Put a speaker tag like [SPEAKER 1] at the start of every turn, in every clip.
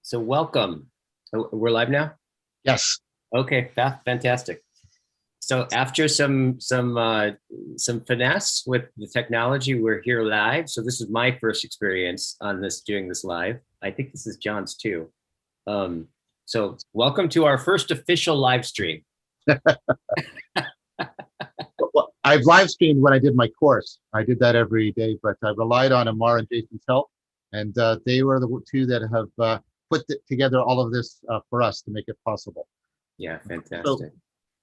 [SPEAKER 1] So welcome. We're live now?
[SPEAKER 2] Yes.
[SPEAKER 1] Okay, fantastic. So after some finesse with the technology, we're here live. So this is my first experience on doing this live. I think this is John's too. So welcome to our first official live stream.
[SPEAKER 2] Well, I've live streamed when I did my course. I did that every day, but I relied on Amar and Jason's help, and they were the two that have put together all of this for us to make it possible.
[SPEAKER 1] Yeah, fantastic.
[SPEAKER 2] So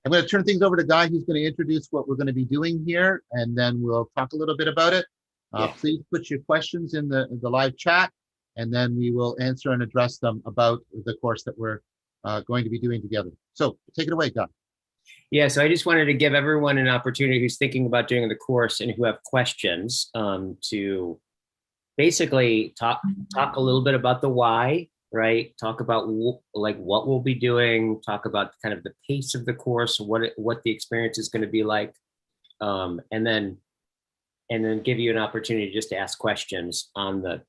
[SPEAKER 2] I'm going to turn things over to Guy. He's going to introduce what we're going to be doing here, and then we'll talk a little bit about it. Please put your questions in the live chat, and then we will answer and address them about the course that we're going to be doing together. So take it away, Guy.
[SPEAKER 1] Yeah, so I just wanted to give everyone an opportunity who's thinking about doing the course and who have questions to basically talk a little bit about the why, right? Talk about like what we'll be doing, talk about kind of the pace of the course, what the experience is going to be like, and then give you an opportunity just to ask questions on the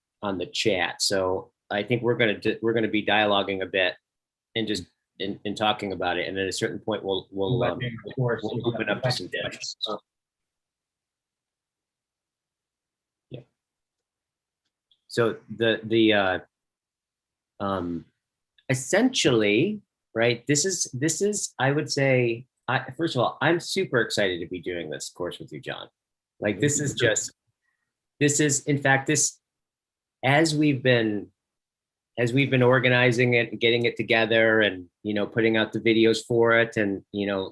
[SPEAKER 1] chat. So I think we're going to be dialoguing a bit and just in talking about it, and at a certain point we'll open up to some questions. Yeah. So essentially, right, this is I would say, first of all, I'm super excited to be doing this course with you, John. Like this is in fact, this as we've been organizing it and getting it together and, putting out the videos for it and,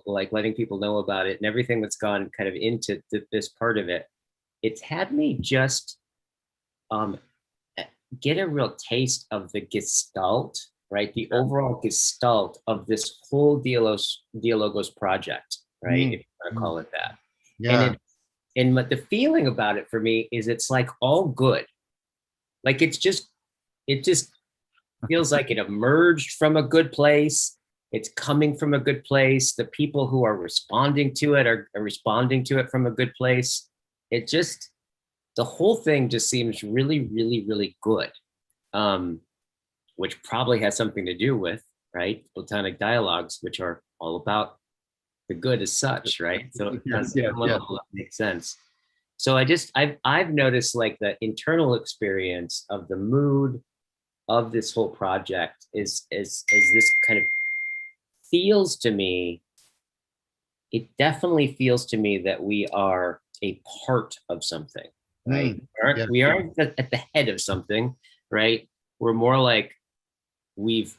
[SPEAKER 1] like letting people know about it and everything that's gone kind of into this part of it, it's had me just get a real taste of the gestalt, right? The overall gestalt of this whole Dialogos project, right? If you want to call it that.
[SPEAKER 2] Yeah.
[SPEAKER 1] And what the feeling about it for me is it's like all good. Like it just feels like it emerged from a good place. It's coming from a good place. The people who are responding to it are responding to it from a good place. The whole thing just seems really, really, really good, which probably has something to do with, right, Platonic dialogues, which are all about the good as such, right? So it makes sense. So I've noticed like the internal experience of the mood of this whole project is this kind of feels to me, it definitely feels to me that we are a part of something, right? We aren't at the head of something, right? We're more like we've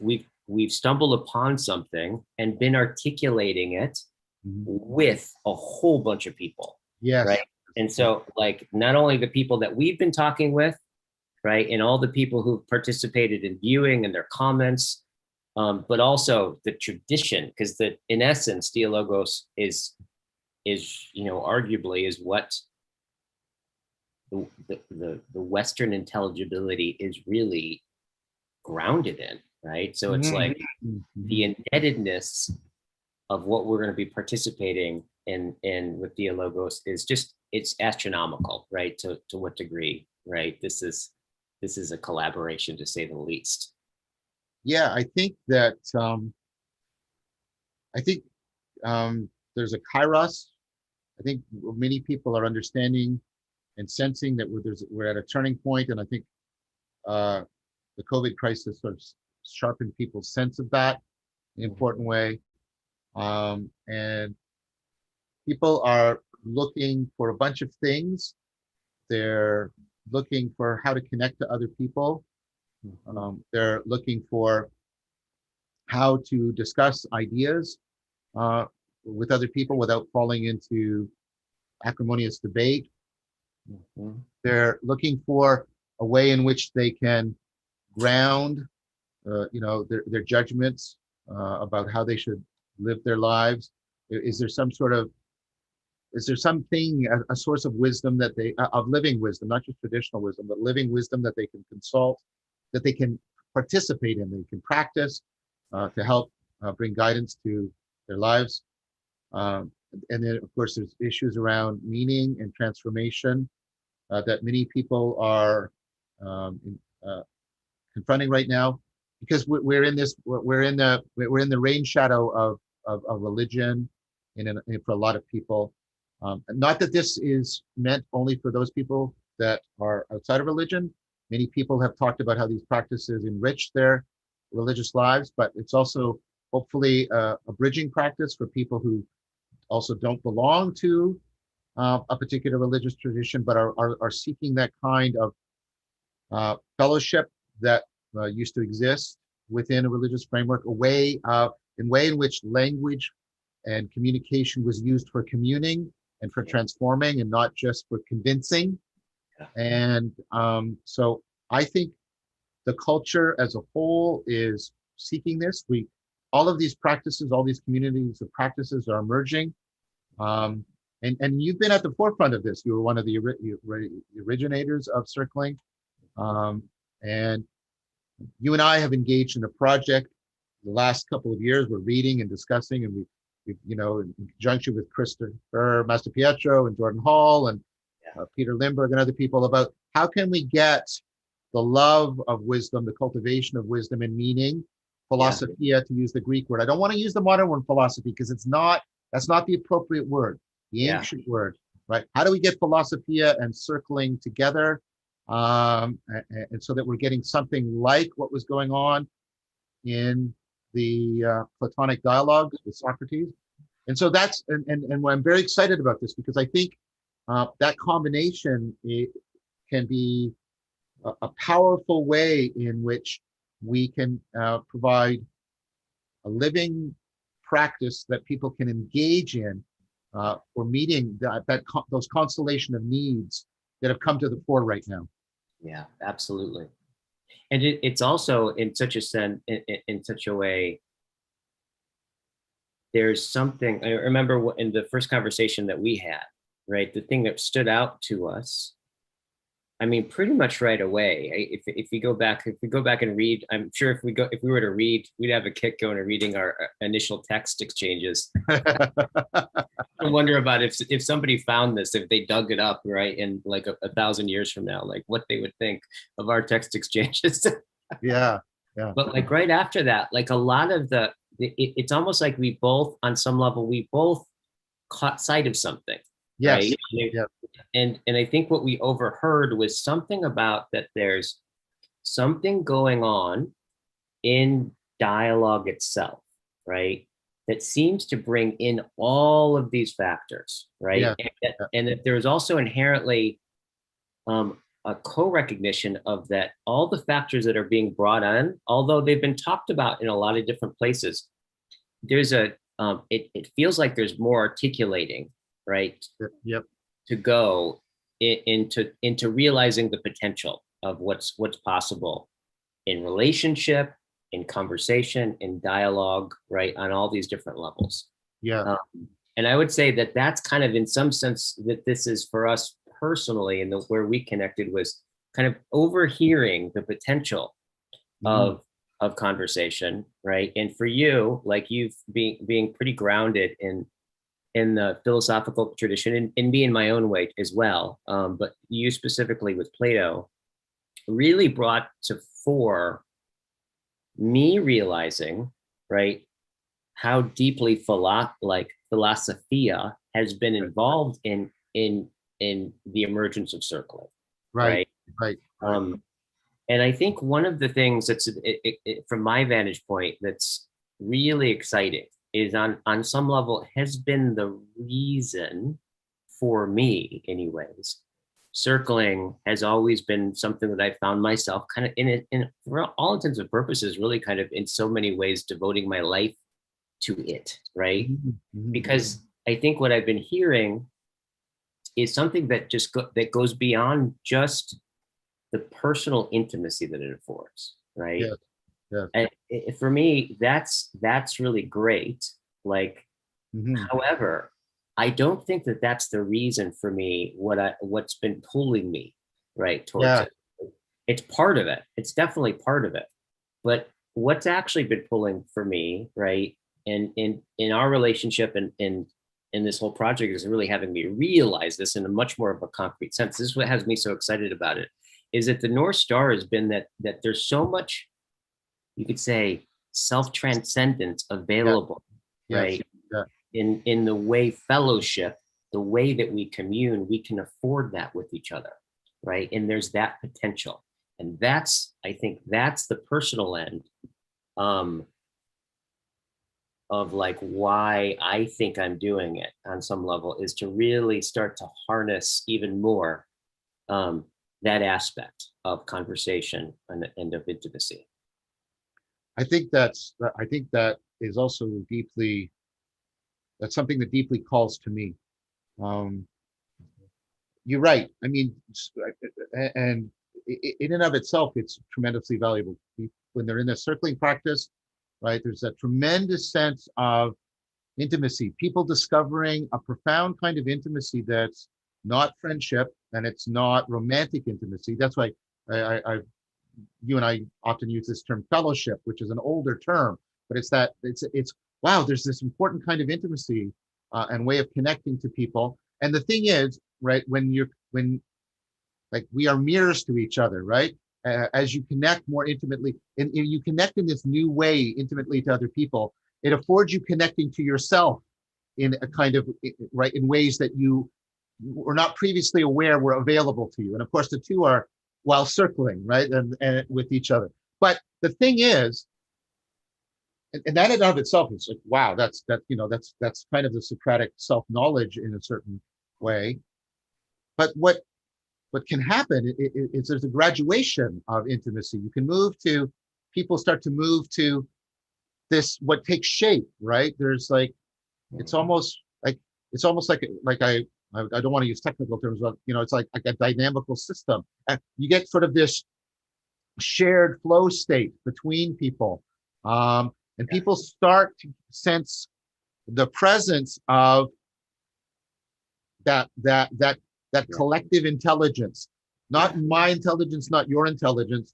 [SPEAKER 1] stumbled upon something and been articulating it with a whole bunch of people, right? And so like not only the people that we've been talking with, right, and all the people who've participated in viewing and their comments, but also the tradition, because in essence, Dialogos is arguably is what the Western intelligibility is really grounded in, right? So it's like the indebtedness of what we're going to be participating in with Dialogos is just, it's astronomical, right? To what degree, right? This is a collaboration, to say the least.
[SPEAKER 2] Yeah, I think that there's a kairos. I think many people are understanding and sensing that we're at a turning point, and I think the COVID crisis sort of sharpened people's sense of that in an important way. And people are looking for a bunch of things. They're looking for how to connect to other people. They're looking for how to discuss ideas with other people without falling into acrimonious debate. They're looking for a way in which they can ground, their judgments about how they should live their lives. Is there something, a source of wisdom of living wisdom, not just traditional wisdom, but living wisdom that they can consult, that they can participate in, they can practice to help bring guidance to their lives. And then, of course, there's issues around meaning and transformation that many people are confronting right now. because we're in this, we're in the rain shadow of religion for a lot of people. Not that this is meant only for those people that are outside of religion. Many people have talked about how these practices enrich their religious lives, but it's also hopefully a bridging practice for people who also don't belong to a particular religious tradition, but are seeking that kind of fellowship that used to exist within a religious framework, in way in which language and communication was used for communing and for transforming and not just for convincing. And so I think the culture as a whole is seeking this. All of these practices, all these communities of practices are emerging. And you've been at the forefront of this. You were one of the originators of circling. And you and I have engaged in a project the last couple of years. We're reading and discussing, and we in conjunction with Christopher Mastapietro and Jordan Hall and Peter Limberg and other people, about how can we get the love of wisdom, the cultivation of wisdom and meaning, philosophia, to use the Greek word. I don't want to use the modern word philosophy because that's not the appropriate word, the ancient word, right? How do we get philosophia and circling together, and so that we're getting something like what was going on in the Platonic dialogues with Socrates? And so that's, and I'm very excited about this because I think that combination can be a powerful way in which we can provide a living practice that people can engage in for meeting those constellation of needs that have come to the fore right now.
[SPEAKER 1] Yeah, absolutely. And it's also in such a sense, in such a way, there's something, I remember in the first conversation that we had, right? The thing that stood out to us, I mean, pretty much right away. If we go back and read, I'm sure if we were to read, we'd have a kick going to reading our initial text exchanges. I wonder about if somebody found this, if they dug it up, right, in like a 1,000 years from now, like what they would think of our text exchanges.
[SPEAKER 2] Yeah.
[SPEAKER 1] But like right after that, like a lot of it's almost like we both, on some level, we both caught sight of something.
[SPEAKER 2] Yes.
[SPEAKER 1] Right.
[SPEAKER 2] Yeah.
[SPEAKER 1] And I think what we overheard was something about that there's something going on in dialogue itself, right? That seems to bring in all of these factors, right?
[SPEAKER 2] Yeah.
[SPEAKER 1] And that there's also inherently a co-recognition of that all the factors that are being brought on, although they've been talked about in a lot of different places, there's it feels like there's more articulating, right?
[SPEAKER 2] Yep.
[SPEAKER 1] To go into realizing the potential of what's possible in relationship, in conversation, in dialogue, right? On all these different levels.
[SPEAKER 2] Yeah.
[SPEAKER 1] And I would say that that's kind of, in some sense, that this is for us personally, and where we connected was kind of overhearing the potential of conversation, right? And for you, like you've being pretty grounded in the philosophical tradition, and me in my own way as well. But you specifically with Plato really brought to fore me realizing, right, how deeply philosophia has been involved in the emergence of circling.
[SPEAKER 2] Right.
[SPEAKER 1] And I think one of the things that's from my vantage point that's really exciting is on some level has been the reason for me anyways. Circling has always been something that I found myself kind of in for all intents and purposes, really kind of in so many ways devoting my life to it, right? Because I think what I've been hearing is something that that goes beyond just the personal intimacy that it affords, right?
[SPEAKER 2] Yeah.
[SPEAKER 1] And for me, that's really great. Like, however, I don't think that that's the reason for me. What's been pulling me right towards it. It's part of it. It's definitely part of it. But what's actually been pulling for me, right, and in our relationship and in this whole project is really having me realize this in a much more of a concrete sense. This is what has me so excited about it. Is that the North Star has been that there's so much you could say, self-transcendence
[SPEAKER 2] Yeah.
[SPEAKER 1] available,
[SPEAKER 2] Yes.
[SPEAKER 1] right?
[SPEAKER 2] Yeah.
[SPEAKER 1] In the way fellowship, the way that we commune, we can afford that with each other, right? And there's that potential. And that's, I think that's the personal end of like why I think I'm doing it on some level, is to really start to harness even more that aspect of conversation and of intimacy.
[SPEAKER 2] I think that is also deeply, that's something that deeply calls to me. Um, you're right. I mean, and in and of itself, it's tremendously valuable. When they're in a circling practice, right? There's a tremendous sense of intimacy, people discovering a profound kind of intimacy that's not friendship and it's not romantic intimacy. That's why you and I often use this term fellowship, which is an older term, but it's wow, there's this important kind of intimacy and way of connecting to people. And the thing is, right, when like we are mirrors to each other, right? As you connect more intimately, and you connect in this new way intimately to other people, it affords you connecting to yourself in a kind of, right, in ways that you were not previously aware were available to you. And of course, the two are while circling, right, and with each other. But the thing is, and that in and of itself is like, wow, that's kind of the Socratic self-knowledge in a certain way. But what can happen is there's a graduation of intimacy. You can move to, people start to move to this, what takes shape, right? There's like, it's almost like, I don't want to use technical terms, but it's like a dynamical system. And you get sort of this shared flow state between people. And people start to sense the presence of that collective intelligence, not my intelligence, not your intelligence,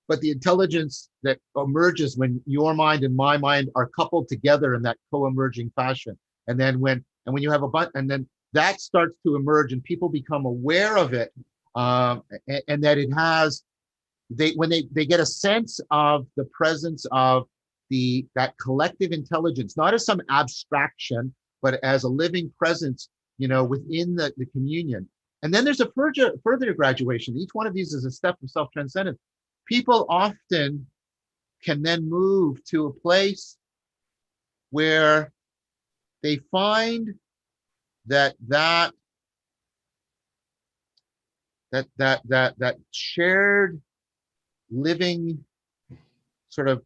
[SPEAKER 2] but the intelligence that emerges when your mind and my mind are coupled together in that co-emerging fashion. And then when you have and then that starts to emerge and people become aware of it, and that it has, when they get a sense of the presence of that collective intelligence, not as some abstraction, but as a living presence, within the communion. And then there's a further graduation. Each one of these is a step of self-transcendence. People often can then move to a place where they find that shared living sort of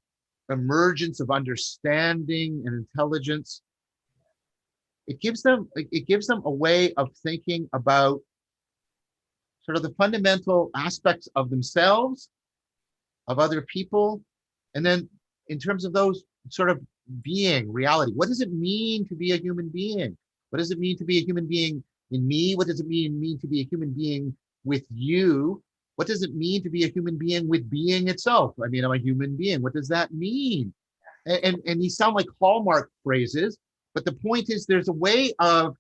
[SPEAKER 2] emergence of understanding and intelligence, it gives them a way of thinking about sort of the fundamental aspects of themselves, of other people, and then in terms of those sort of being reality. What does it mean to be a human being? What does it mean to be a human being in me? What does it mean to be a human being with you? What does it mean to be a human being with being itself? I mean, I'm a human being. What does that mean? And these sound like hallmark phrases, but the point is there's a way of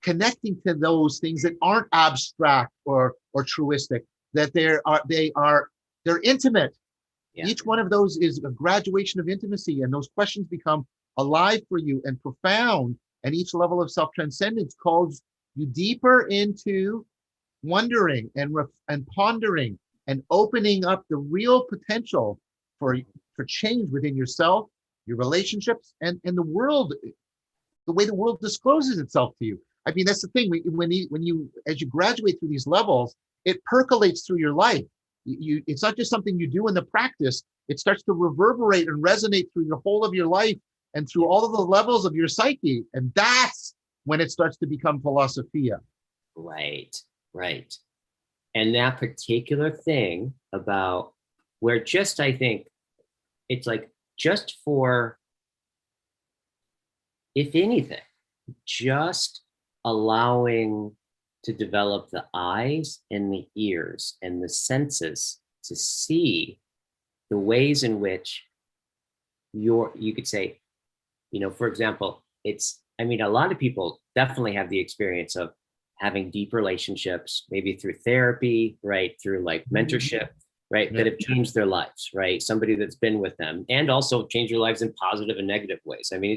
[SPEAKER 2] connecting to those things that aren't abstract or truistic, that they're intimate. Yeah. Each one of those is a graduation of intimacy, and those questions become alive for you and profound. And each level of self-transcendence calls you deeper into wondering and pondering and opening up the real potential for change within yourself, your relationships, and the world, the way the world discloses itself to you. I mean, that's the thing. When you as you graduate through these levels, it percolates through your life. It's not just something you do in the practice. It starts to reverberate and resonate through the whole of your life and through all of the levels of your psyche. And that's when it starts to become philosophia.
[SPEAKER 1] Right. And that particular thing about where just, I think it's like just for, if anything, just allowing to develop the eyes and the ears and the senses to see the ways in which you could say, for example, I mean, a lot of people definitely have the experience of having deep relationships, maybe through therapy, right? Through like mentorship, right? That have changed their lives, right? Somebody that's been with them and also changed their lives in positive and negative ways. I mean,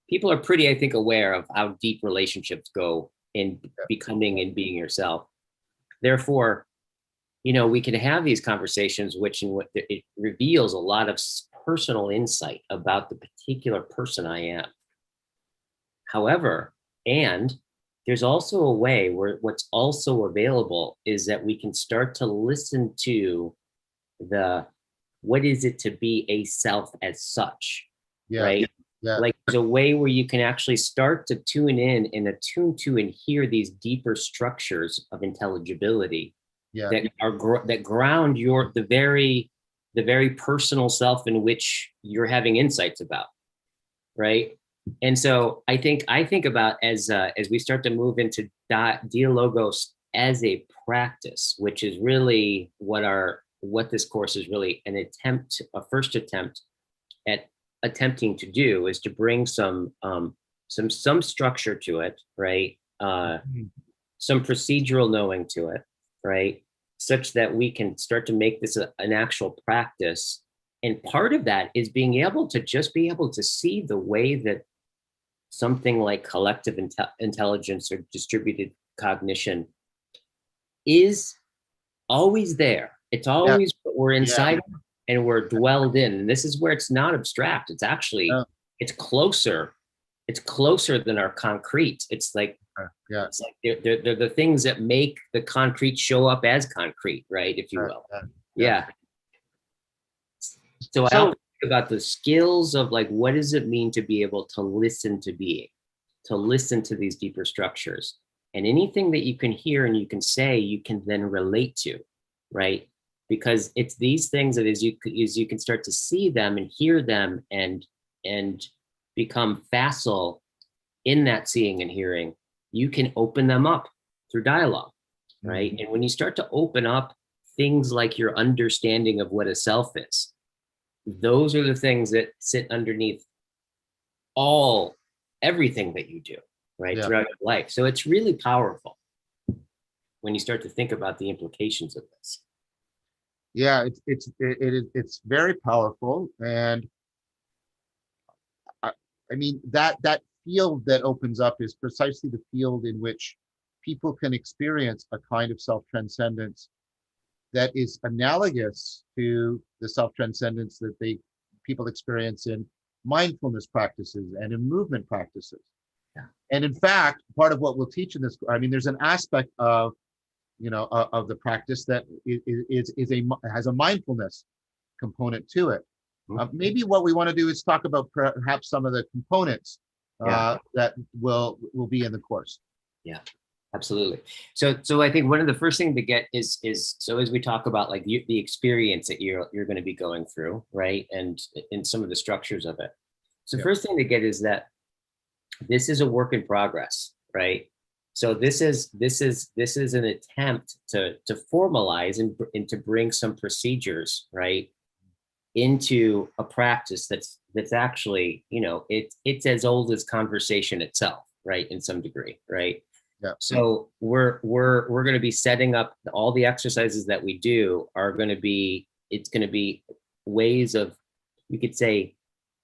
[SPEAKER 1] people are pretty, I think, aware of how deep relationships go in becoming and being yourself. Therefore, we can have these conversations, which in what it reveals a lot of personal insight about the particular person I am. However, and there's also a way where what's also available is that we can start to listen to what is it to be a self as such, right?
[SPEAKER 2] Yeah.
[SPEAKER 1] Like there's a way where you can actually start to tune in and attune to and hear these deeper structures of intelligibility that ground the very personal self in which you're having insights about, right? And so I think about as we start to move into Dialogos as a practice, which is really what this course is really a first attempt at attempting to do, is to bring some structure to it, right? Some procedural knowing to it, right? Such that we can start to make this an actual practice. And part of that is being able to see the way that something like collective intelligence or distributed cognition is always there. It's always, we're inside and we're dwelled in. And this is where it's not abstract. It's actually, it's closer than our concrete. It's like, it's like they're the things that make the concrete show up as concrete, right? If you will. So I think about the skills of like, what does it mean to be able to listen to being, to listen to these deeper structures, and anything that you can hear and you can say, you can then relate to, right? Because it's these things that as you can start to see them and hear them and become facile in that seeing and hearing, you can open them up through dialogue, right? And when you start to open up things like your understanding of what a self is, those are the things that sit underneath everything that you do, right? Throughout your life. So it's really powerful when you start to think about the implications of this.
[SPEAKER 2] Yeah, it's very powerful. And I mean, that field that opens up is precisely the field in which people can experience a kind of self-transcendence that is analogous to the self-transcendence that people experience in mindfulness practices and in movement practices. And in fact, part of what we'll teach in this, I mean, there's an aspect of of the practice that has a mindfulness component to it. Maybe what we want to do is talk about perhaps some of the components that will be in the course.
[SPEAKER 1] Yeah. Absolutely. So I think one of the first things to get is so as we talk about like the experience that you're going to be going through, right, and in some of the structures of it. So first thing to get is that this is a work in progress, right? So this is an attempt to formalize and to bring some procedures, right, into a practice that's actually, it's as old as conversation itself, right, in some degree, right?
[SPEAKER 2] Yeah.
[SPEAKER 1] So we're going to be setting up all the exercises that we do it's going to be ways of, you could say,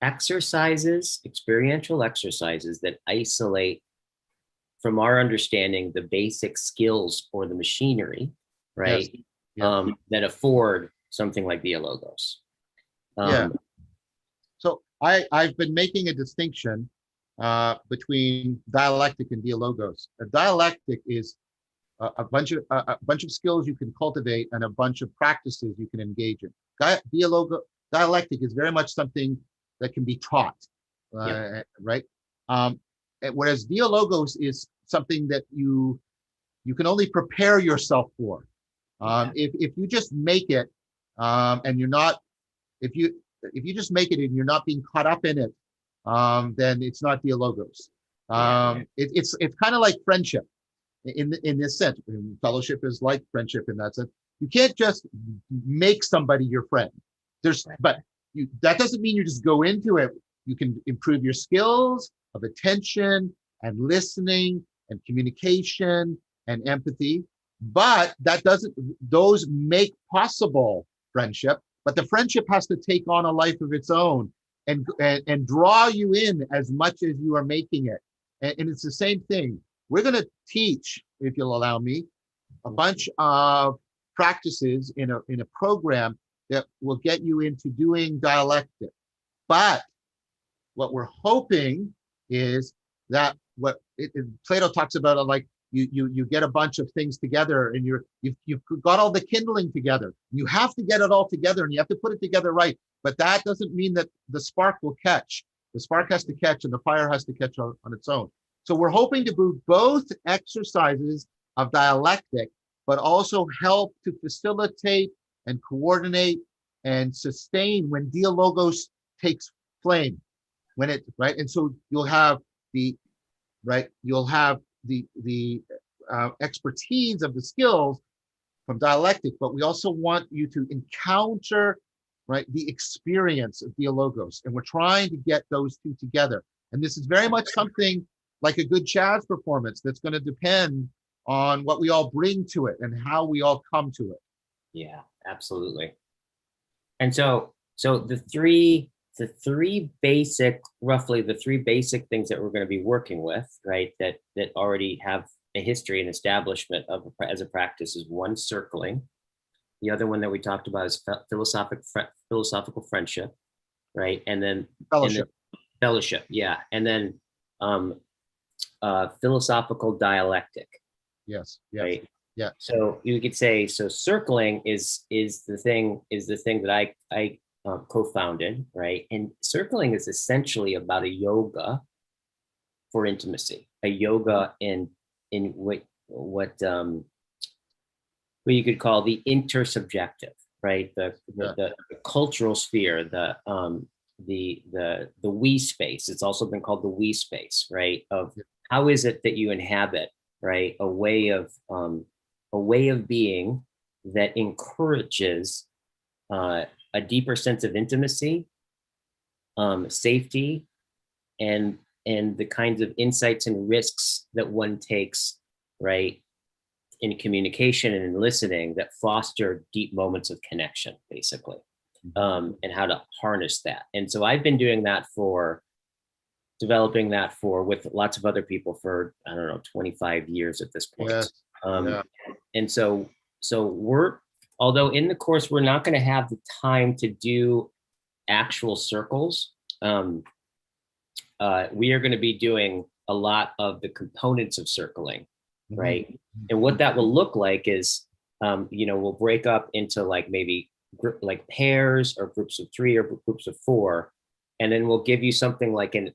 [SPEAKER 1] experiential exercises that isolate from our understanding the basic skills or the machinery, right? That afford something like Dialogos.
[SPEAKER 2] So I've been making a distinction between dialectic and Dialogos. A dialectic is a bunch of skills you can cultivate and a bunch of practices you can engage in. Dialectic is very much something that can be taught, right? Whereas Dialogos is something that you can only prepare yourself for. If you just make it and you're not, if you just make it and you're not being caught up in it, then it's not Dialogos. It's kind of like friendship in this sense. Fellowship is like friendship in that sense. You can't just make somebody your friend. That doesn't mean you just go into it. You can improve your skills of attention and listening and communication and empathy. But that doesn't, those make possible friendship, but the friendship has to take on a life of its own and draw you in as much as you are making it. And it's the same thing. We're going to teach, if you'll allow me, a bunch of practices in a program that will get you into doing dialectic. But what we're hoping is that Plato talks about, like you get a bunch of things together and you've got all the kindling together. You have to get it all together and you have to put it together right. But that doesn't mean that the spark will catch. The spark has to catch and the fire has to catch on its own. So we're hoping to do both exercises of dialectic, but also help to facilitate and coordinate and sustain when Dialogos takes flame. When it, right? And so you'll have the expertise of the skills from dialectic, but we also want you to encounter, right, the experience of Dialogos. And we're trying to get those two together. And this is very much something like a good jazz performance that's going to depend on what we all bring to it and how we all come to it.
[SPEAKER 1] Yeah, absolutely. And so the three basic things that we're going to be working with, right, that already have a history and establishment of as a practice is one, circling. The other one that we talked about is philosophical friendship, right? And then fellowship, yeah. And then philosophical dialectic.
[SPEAKER 2] Yes.
[SPEAKER 1] Right.
[SPEAKER 2] Yeah.
[SPEAKER 1] So you could say, so circling is the thing that I co-founded, right? And circling is essentially about a yoga for intimacy, a yoga in what you could call the intersubjective, right? The cultural sphere, the we space. It's also been called the we space, right? Of how is it that you inhabit, right, a way of being that encourages a deeper sense of intimacy, safety, and the kinds of insights and risks that one takes, right, in communication and in listening that foster deep moments of connection, basically, and how to harness that. And so I've been doing that developing that with lots of other people for, I don't know, 25 years at this point.
[SPEAKER 2] Yes.
[SPEAKER 1] And so although in the course, we're not going to have the time to do actual circles, we are going to be doing a lot of the components of circling, right? And what that will look like is, we'll break up into like maybe like pairs or groups of 3 or groups of 4. And then we'll give you something like a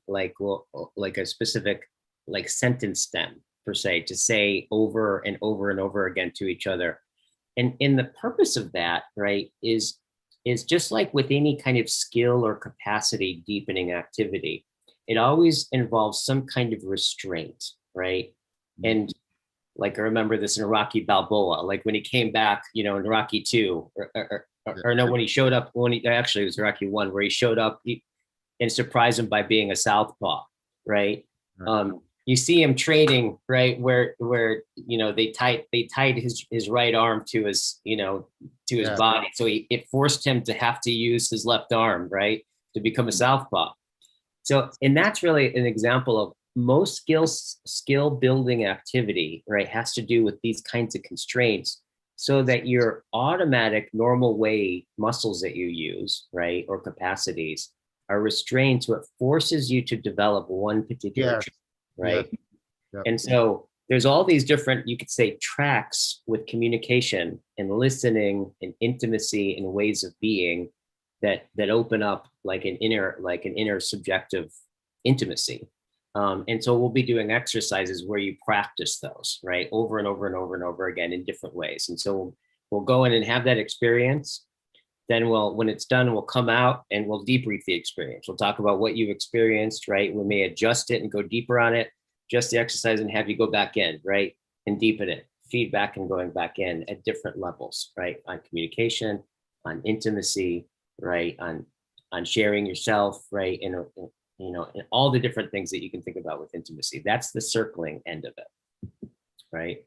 [SPEAKER 1] specific like sentence stem per se to say over and over and over again to each other. And in the purpose of that, right, is just like with any kind of skill or capacity deepening activity, it always involves some kind of restraint, right? And like, I remember this in Rocky Balboa, like when he came back, in Rocky 2, or no, when he showed up, actually it was Rocky 1, where he showed up and surprised him by being a southpaw, right? You see him training, right, where they tied his right arm to his body, so it forced him to have to use his left arm, right, to become a southpaw. So, and that's really an example of most skill building activity, right, has to do with these kinds of constraints, so that your automatic normal way muscles that you use, right, or capacities are restrained, so it forces you to develop one particular trait, right? And so there's all these different, you could say, tracks with communication and listening and intimacy and ways of being that open up like an inner subjective intimacy. And so we'll be doing exercises where you practice those, right, over and over and over and over again in different ways. And so we'll go in and have that experience. Then when it's done, we'll come out and we'll debrief the experience. We'll talk about what you've experienced, right? We may adjust it and go deeper on it, just the exercise, and have you go back in, right? And deepen it, feedback and going back in at different levels, right? On communication, on intimacy, right? On sharing yourself, right? And all the different things that you can think about with intimacy. That's the circling end of it, right?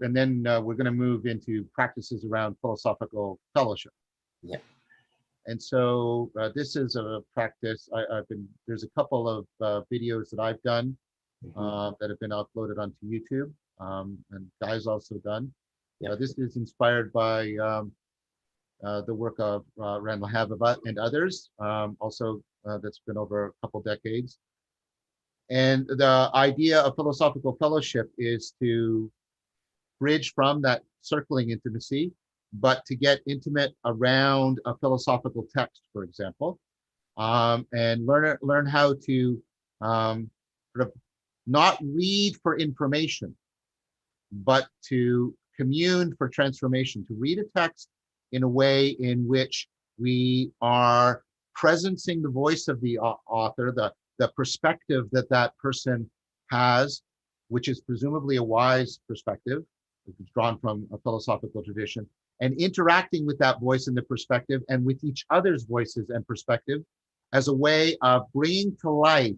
[SPEAKER 2] And then we're going to move into practices around philosophical fellowship.
[SPEAKER 1] Yeah.
[SPEAKER 2] And so this is a practice. There's a couple of videos that I've done that have been uploaded onto YouTube, and Guy's also done.
[SPEAKER 1] Yeah.
[SPEAKER 2] This is inspired by the work of Randall Hababat and others, also that's been over a couple decades. And the idea of philosophical fellowship is to bridge from that circling intimacy, but to get intimate around a philosophical text, for example, and learn how to sort of not read for information, but to commune for transformation, to read a text in a way in which we are presencing the voice of the author, the perspective that that person has, which is presumably a wise perspective, it's drawn from a philosophical tradition, and interacting with that voice and the perspective and with each other's voices and perspective as a way of bringing to life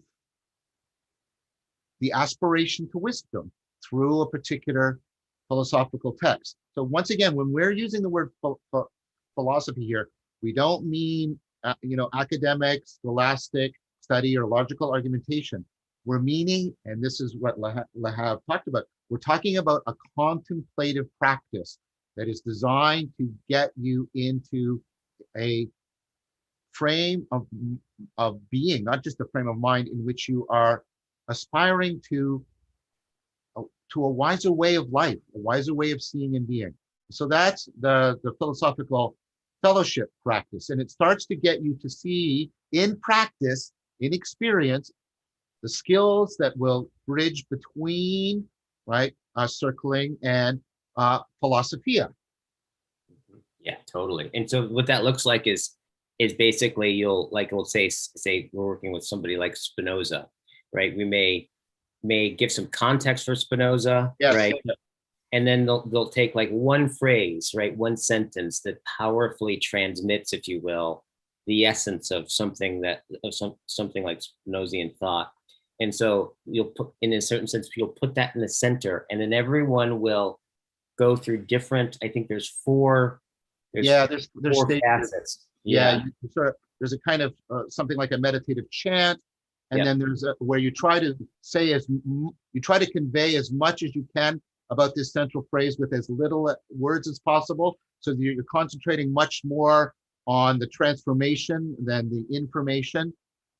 [SPEAKER 2] the aspiration to wisdom through a particular philosophical text. So once again, when we're using the word philosophy here, we don't mean academic, scholastic study or logical argumentation. We're meaning, and this is what Lahav talked about, we're talking about a contemplative practice that is designed to get you into a frame of being, not just a frame of mind in which you are aspiring to a wiser way of life, a wiser way of seeing and being. So that's the philosophical fellowship practice. And it starts to get you to see in practice, in experience, the skills that will bridge between, right, circling and philosophia.
[SPEAKER 1] Yeah, totally. And so what that looks like is basically you'll we'll say we're working with somebody like Spinoza, right? We may give some context for Spinoza, yes, right? And then they'll take like one phrase, right? One sentence that powerfully transmits, if you will, the essence of something something like Spinozian thought. And so you'll put, in a certain sense, you'll put that in the center, and then everyone will go through different, I think there's four four facets.
[SPEAKER 2] Yeah, there's a kind of something like a meditative chant, and then there's where you try to say you try to convey as much as you can about this central phrase with as little words as possible, so that you're concentrating much more on the transformation than the information.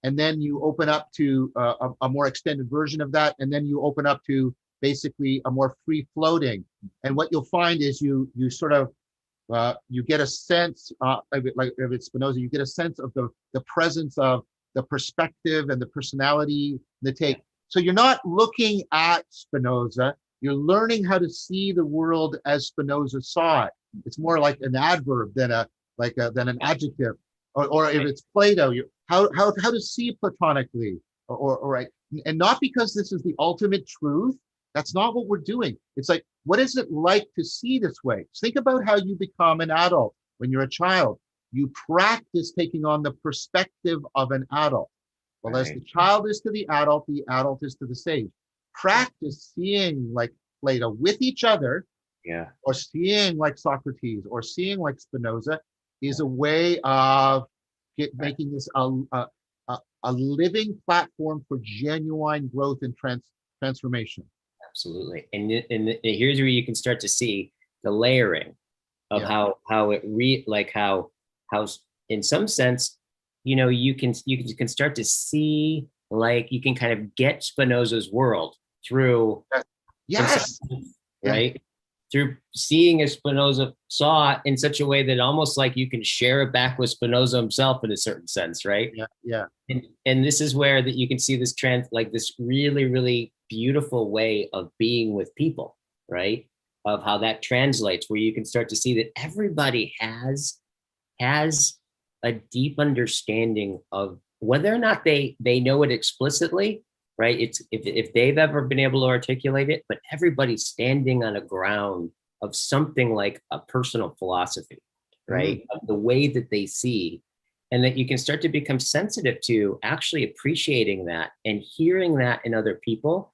[SPEAKER 2] And then you open up to a more extended version of that, and then you open up to basically a more free floating. And what you'll find is you sort of you get a sense, like if it's Spinoza, you get a sense of the presence of the perspective and the personality, the take. So you're not looking at Spinoza, you're learning how to see the world as Spinoza saw it. It's more like an adverb than an adjective. Or if it's Plato, how to see platonically, or right, and not because this is the ultimate truth. That's not what we're doing. It's like, what is it like to see this way? Think about how you become an adult when you're a child. You practice taking on the perspective of an adult. Well, as the child is to the adult is to the sage. Practice seeing like Plato with each other, or seeing like Socrates, or seeing like Spinoza, is a way of making this a living platform for genuine growth and transformation.
[SPEAKER 1] Absolutely. And here's where you can start to see the layering of how it how in some sense, you can start to see, like, you can kind of get Spinoza's world through, right? Through seeing as Spinoza saw it in such a way that almost like you can share it back with Spinoza himself in a certain sense, right? And this is where that you can see this this really, really beautiful way of being with people, right? Of how that translates, where you can start to see that everybody has a deep understanding of whether or not they know it explicitly, right? It's if they've ever been able to articulate it, but everybody's standing on a ground of something like a personal philosophy, right? Of the way that they see, and that you can start to become sensitive to actually appreciating that and hearing that in other people,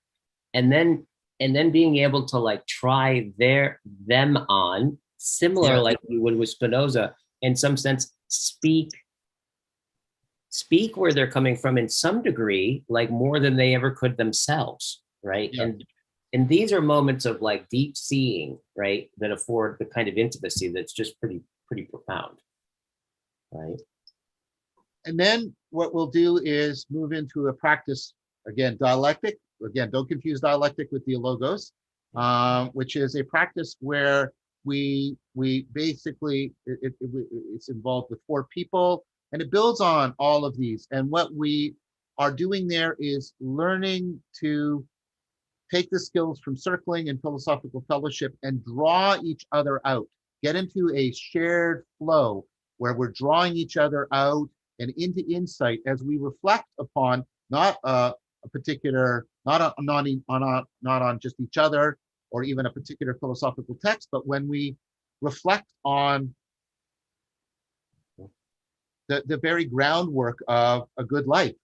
[SPEAKER 1] and then and then being able to like try them on, similar
[SPEAKER 2] Yeah.
[SPEAKER 1] like we would with Spinoza, in some sense, speak where they're coming from in some degree, like more than they ever could themselves, right?
[SPEAKER 2] Yeah.
[SPEAKER 1] And these are moments of like deep seeing, right, that afford the kind of intimacy that's just pretty profound, right?
[SPEAKER 2] And then what we'll do is move into a practice, again, dialectic. Again, don't confuse dialectic with dialogos, which is a practice where we basically, it's involved with 4 people, and it builds on all of these. And what we are doing there is learning to take the skills from circling and philosophical fellowship and draw each other out, get into a shared flow where we're drawing each other out and into insight as we reflect upon not a particular, not on just each other or even a particular philosophical text, but when we reflect on the very groundwork of a good life.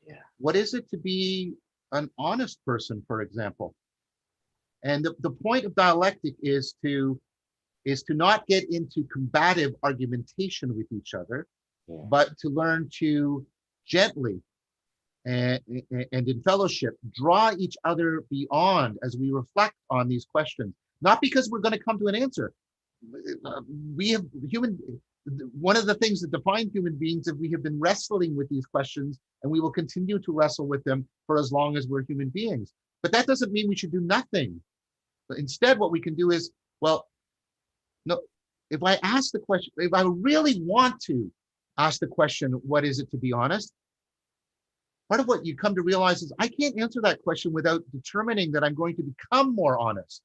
[SPEAKER 1] Yeah.
[SPEAKER 2] What is it to be an honest person, for example? And the point of dialectic is to not get into combative argumentation with each other, but to learn to gently and in fellowship draw each other beyond as we reflect on these questions. Not because we're going to come to an answer. We have one of the things that defines human beings is we have been wrestling with these questions, and we will continue to wrestle with them for as long as we're human beings. But that doesn't mean we should do nothing. But instead, what we can do is, well, no, if I ask the question, if I really want to ask the question, what is it to be honest? Part of what you come to realize is I can't answer that question without determining that I'm going to become more honest.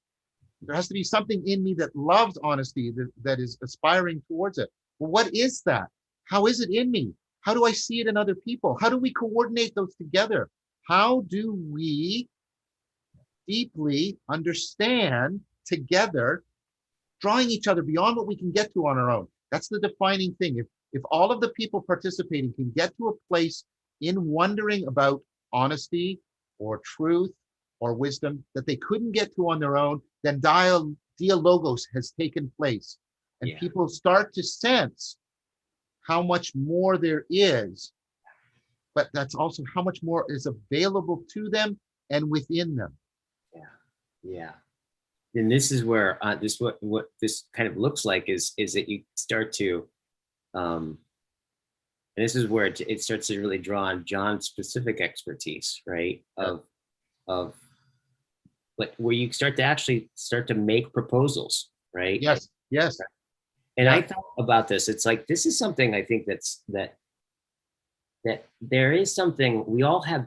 [SPEAKER 2] There has to be something in me that loves honesty, that is aspiring towards it. Well, what is that? How is it in me? How do I see it in other people? How do we coordinate those together? How do we deeply understand together, drawing each other beyond what we can get to on our own? That's the defining thing. If all of the people participating can get to a place in wondering about honesty or truth or wisdom that they couldn't get to on their own, then dialogos has taken place. And people start to sense how much more there is, but that's also how much more is available to them and within them.
[SPEAKER 1] Yeah. And this is where what this kind of looks like is that you start to, and this is where it starts to really draw on John's specific expertise, right? Of but where you start to make proposals, right?
[SPEAKER 2] Yes.
[SPEAKER 1] And I thought about this. It's like, this is something I think that there is something, we all have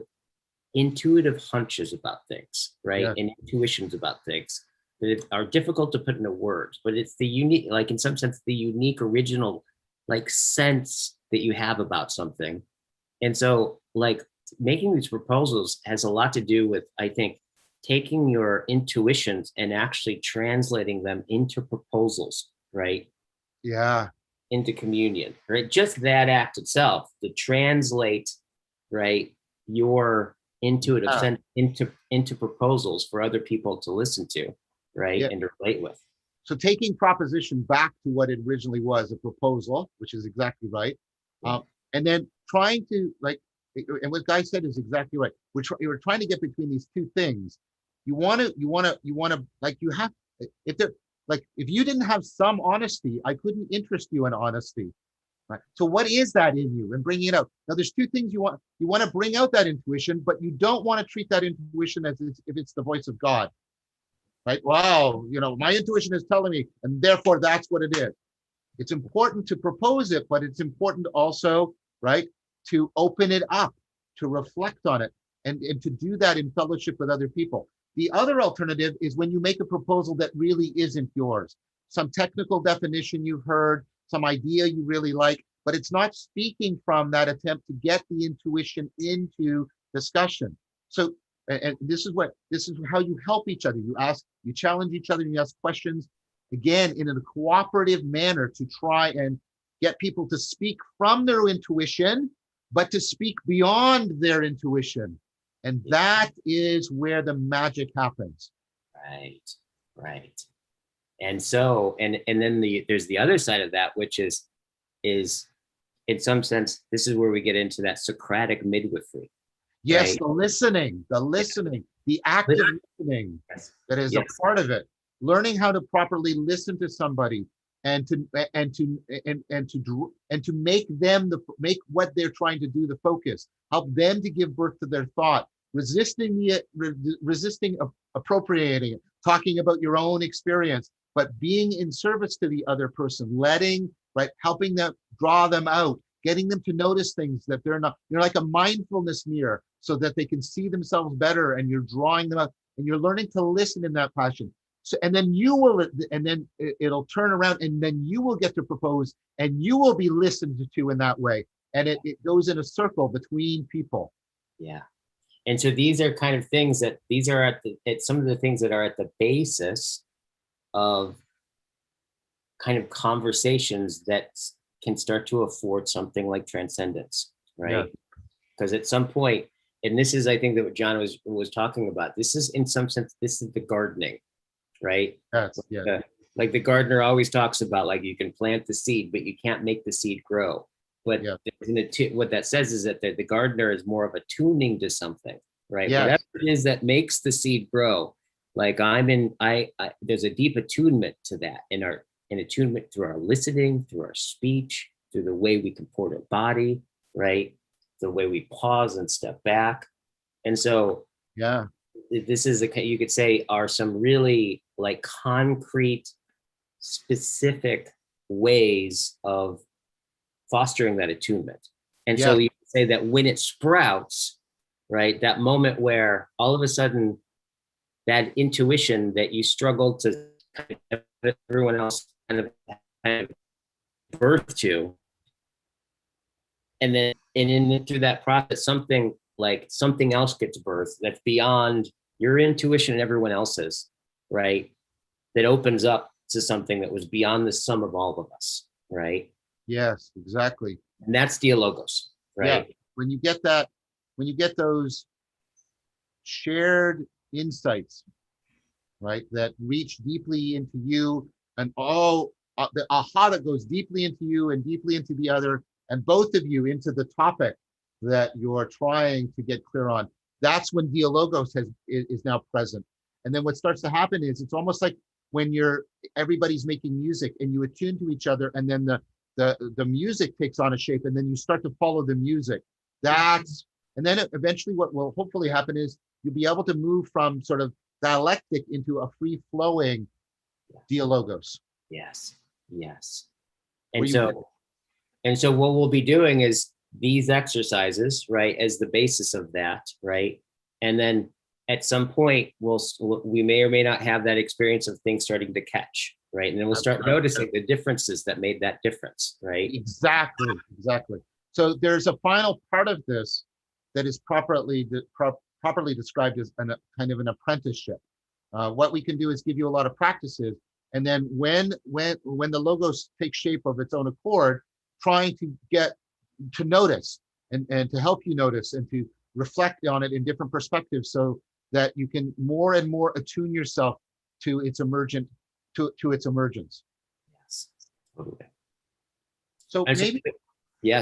[SPEAKER 1] intuitive hunches about things, right?
[SPEAKER 2] Yeah.
[SPEAKER 1] And intuitions about things that are difficult to put into words, but it's the unique, like in some sense, the unique original like sense that you have about something. And so like making these proposals has a lot to do with, I think, taking your intuitions and actually translating them into proposals, right?
[SPEAKER 2] Yeah.
[SPEAKER 1] Into communion, right? Just that act itself, to translate, right, your intuitive sense into proposals for other people to listen to, right, and to relate with.
[SPEAKER 2] So taking proposition back to what it originally was, a proposal, which is exactly right, and then trying to and what Guy said is exactly right. We're trying to get between these two things. You want to like you have if there like if you didn't have some honesty, I couldn't interest you in honesty. Right. So what is that in you, and bringing it out? Now there's two things you want. You want to bring out that intuition, but you don't want to treat that intuition as if it's the voice of God. Right? Wow, my intuition is telling me, and therefore that's what it is. It's important to propose it, but it's important also, right, to open it up, to reflect on it, and to do that in fellowship with other people. The other alternative is when you make a proposal that really isn't yours. Some technical definition you've heard, some idea you really like, but it's not speaking from that attempt to get the intuition into discussion. So, and this is how you help each other. You challenge each other, and you ask questions, again, in a cooperative manner to try and get people to speak from their intuition, but to speak beyond their intuition. And that is where the magic happens.
[SPEAKER 1] Right, right. And so, and then there's the other side of that, which is in some sense, this is where we get into that Socratic midwifery.
[SPEAKER 2] Yes,
[SPEAKER 1] right?
[SPEAKER 2] the listening, the active listening
[SPEAKER 1] Yes.
[SPEAKER 2] that is a
[SPEAKER 1] Yes.
[SPEAKER 2] part of it. Learning how to properly listen to somebody and to make them make what they're trying to do the focus. Help them to give birth to their thought. Resisting appropriating it, talking about your own experience, but being in service to the other person, helping them, draw them out, getting them to notice things that they're not. You're like a mindfulness mirror so that they can see themselves better, and you're drawing them out, and you're learning to listen in that passion. So, and then it'll turn around, and then you will get to propose, and you will be listened to in that way. And it goes in a circle between people.
[SPEAKER 1] Yeah. And so these are kind of things that at some of the things that are at the basis of kind of conversations that can start to afford something like transcendence, right? Because at some point, and this is, I think, that what John was talking about, this is, in some sense, this is the gardening, right? Like the gardener always talks about, like, you can plant the seed, but you can't make the seed grow. But what that says is that the gardener is more of attuning to something, right? Whatever it is that makes the seed grow. Like there's a deep attunement to that in attunement through our listening, through our speech, through the way we comport our body, right? The way we pause and step back. And so this is you could say are some really like concrete, specific ways of fostering that attunement. And so you say that when it sprouts, right, that moment where all of a sudden that intuition that you struggled to kind of everyone else kind of birth to, and then through that process, something else gets birthed that's beyond your intuition and everyone else's, right? That opens up to something that was beyond the sum of all of us, right?
[SPEAKER 2] Yes, exactly.
[SPEAKER 1] And that's Dialogos, right?
[SPEAKER 2] Yeah. When you get those shared insights, right, that reach deeply into you, and all the aha that goes deeply into you and deeply into the other, and both of you into the topic that you're trying to get clear on, that's when Dialogos is now present. And then what starts to happen is it's almost like when everybody's making music and you attune to each other, and then the music takes on a shape, and then you start to follow the music. And then eventually what will hopefully happen is you'll be able to move from sort of dialectic into a free-flowing Dialogos.
[SPEAKER 1] Yes. And so what we'll be doing is these exercises, right, as the basis of that, right? And then at some point we may or may not have that experience of things starting to catch, right? And then we'll start noticing the differences that made that difference, right?
[SPEAKER 2] Exactly. So there's a final part of this that is properly described as kind of an apprenticeship. What we can do is give you a lot of practices, and then when the logos take shape of its own accord, trying to get to notice and to help you notice and to reflect on it in different perspectives, so that you can more and more attune yourself to its emergence.
[SPEAKER 1] Yes, totally.
[SPEAKER 2] So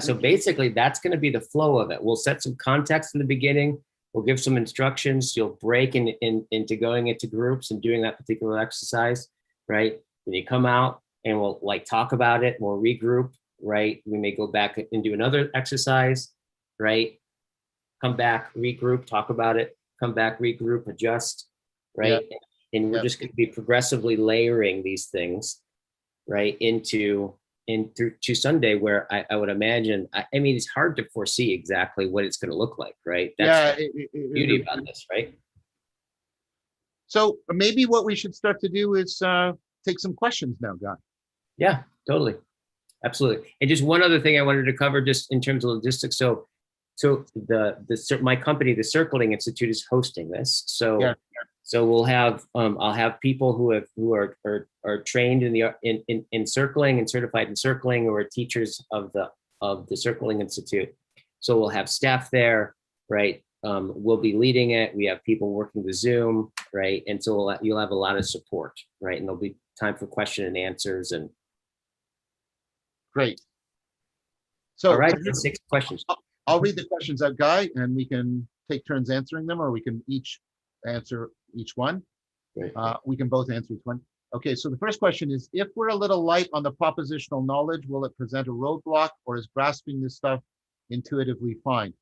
[SPEAKER 1] so basically that's going to be the flow of it. We'll set some context in the beginning. We'll give some instructions. You'll break into going into groups and doing that particular exercise, right? Then you come out and we'll talk about it. We'll regroup, right? We may go back and do another exercise, right? Come back, regroup, talk about it, come back, regroup, adjust, right? And we're just going to be progressively layering these things, right, through to Sunday, where I would imagine, I mean, it's hard to foresee exactly what it's going to look like, right? That's the beauty about this, right?
[SPEAKER 2] So maybe what we should start to do is take some questions now, Guy.
[SPEAKER 1] Yeah, totally. Absolutely. And just one other thing I wanted to cover just in terms of logistics. So my company, the Circling Institute, is hosting this. So we'll have I'll have people who are trained in circling and certified in circling, who are teachers of the Circling Institute. So we'll have staff there, right? we'll be leading it. We have people working the Zoom, right? And so you'll have a lot of support, right? And there'll be time for question and answers. And
[SPEAKER 2] Great.
[SPEAKER 1] all
[SPEAKER 2] So
[SPEAKER 1] right, 6 questions.
[SPEAKER 2] I'll read the questions out, Guy, and we can take turns answering them, or we can each answer each one.
[SPEAKER 1] Great.
[SPEAKER 2] We can both answer each one. Okay, so the first question is, if we're a little light on the propositional knowledge, will it present a roadblock, or is grasping this stuff intuitively fine?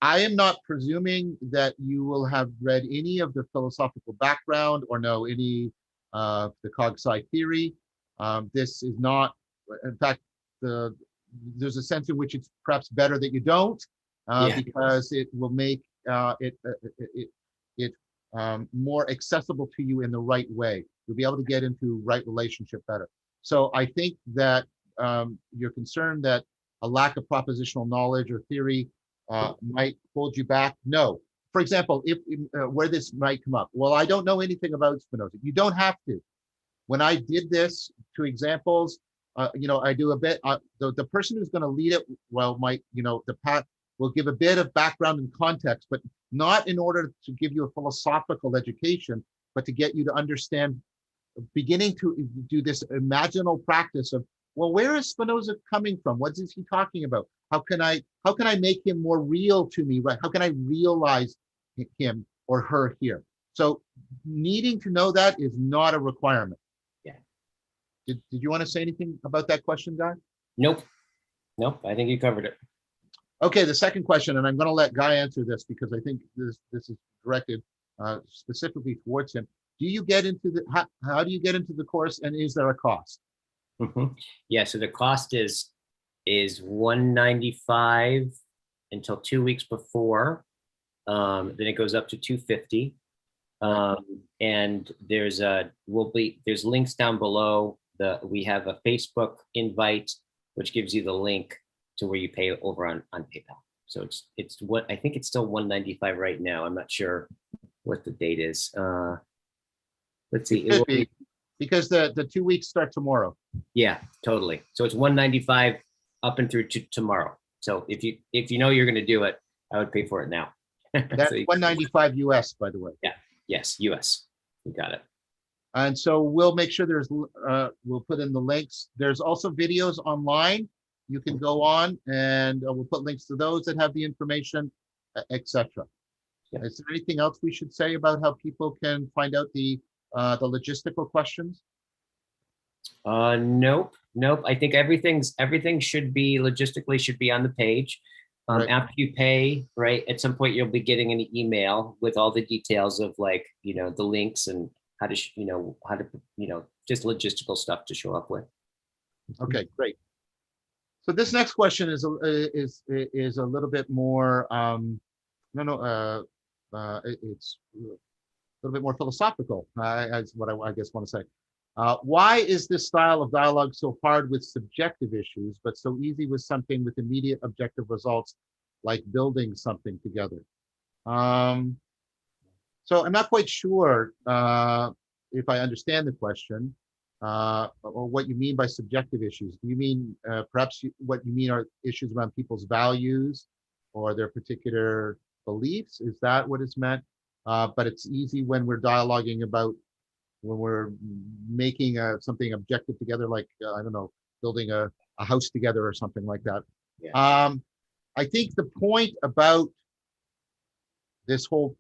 [SPEAKER 2] I am not presuming that you will have read any of the philosophical background or know any of the cog-sci theory. This is not, in fact, there's a sense in which it's perhaps better that you don't, because it will make it more accessible to you in the right way. You'll be able to get into right relationship better. So I think that you're concerned that a lack of propositional knowledge or theory might hold you back. No. For example, if where this might come up, well, I don't know anything about Spinoza. You don't have to. When I did this, 2 examples, I do a bit. The person who's going to lead it, well, might, the path will give a bit of background and context, but not in order to give you a philosophical education, but to get you to understand, beginning to do this imaginal practice of, well, where is Spinoza coming from? What is he talking about? How can I make him more real to me? Right? How can I realize him or her here? So needing to know that is not a requirement.
[SPEAKER 1] Yeah.
[SPEAKER 2] Did you want to say anything about that question, Guy?
[SPEAKER 1] Nope. I think you covered it.
[SPEAKER 2] Okay, the second question, and I'm going to let Guy answer this because I think this is directed specifically towards him. Do you get into how do you get into the course, and is there a cost?
[SPEAKER 1] Yeah, so the cost is $195 until 2 weeks before. Then it goes up to $250. And there's links down below. We have a Facebook invite, which gives you the link to where you pay over on PayPal. So it's what I think it's still $195 right now. I'm not sure what the date is. Let's see.
[SPEAKER 2] It will be, because the 2 weeks start tomorrow.
[SPEAKER 1] Yeah, totally. So it's $195 up and through to tomorrow. So if you know you're going to do it, I would pay for it now.
[SPEAKER 2] That's
[SPEAKER 1] so
[SPEAKER 2] $195 US, by the way.
[SPEAKER 1] Yeah. Yes, US. You got it.
[SPEAKER 2] And so we'll make sure we'll put in the links. There's also videos online. You can go on, and we'll put links to those that have the information, etc. Yeah. Is there anything else we should say about how people can find out the logistical questions?
[SPEAKER 1] Nope. I think everything should be logistically on the page. Right. After you pay, right, at some point you'll be getting an email with all the details of, like, the links and how to just logistical stuff to show up with.
[SPEAKER 2] Okay, great. So this next question is a little bit more it's a little bit more philosophical. That's what I guess want to say. Why is this style of dialogue so hard with subjective issues, but so easy with something with immediate objective results, like building something together? So I'm not quite sure if I understand the question, or what you mean by subjective issues. Do you mean perhaps what you mean are issues around people's values or their particular beliefs? Is that what is meant? But it's easy when we're dialoguing about, when we're making something objective together, like, I don't know, building a house together or something like that. Yeah. I think the point about this whole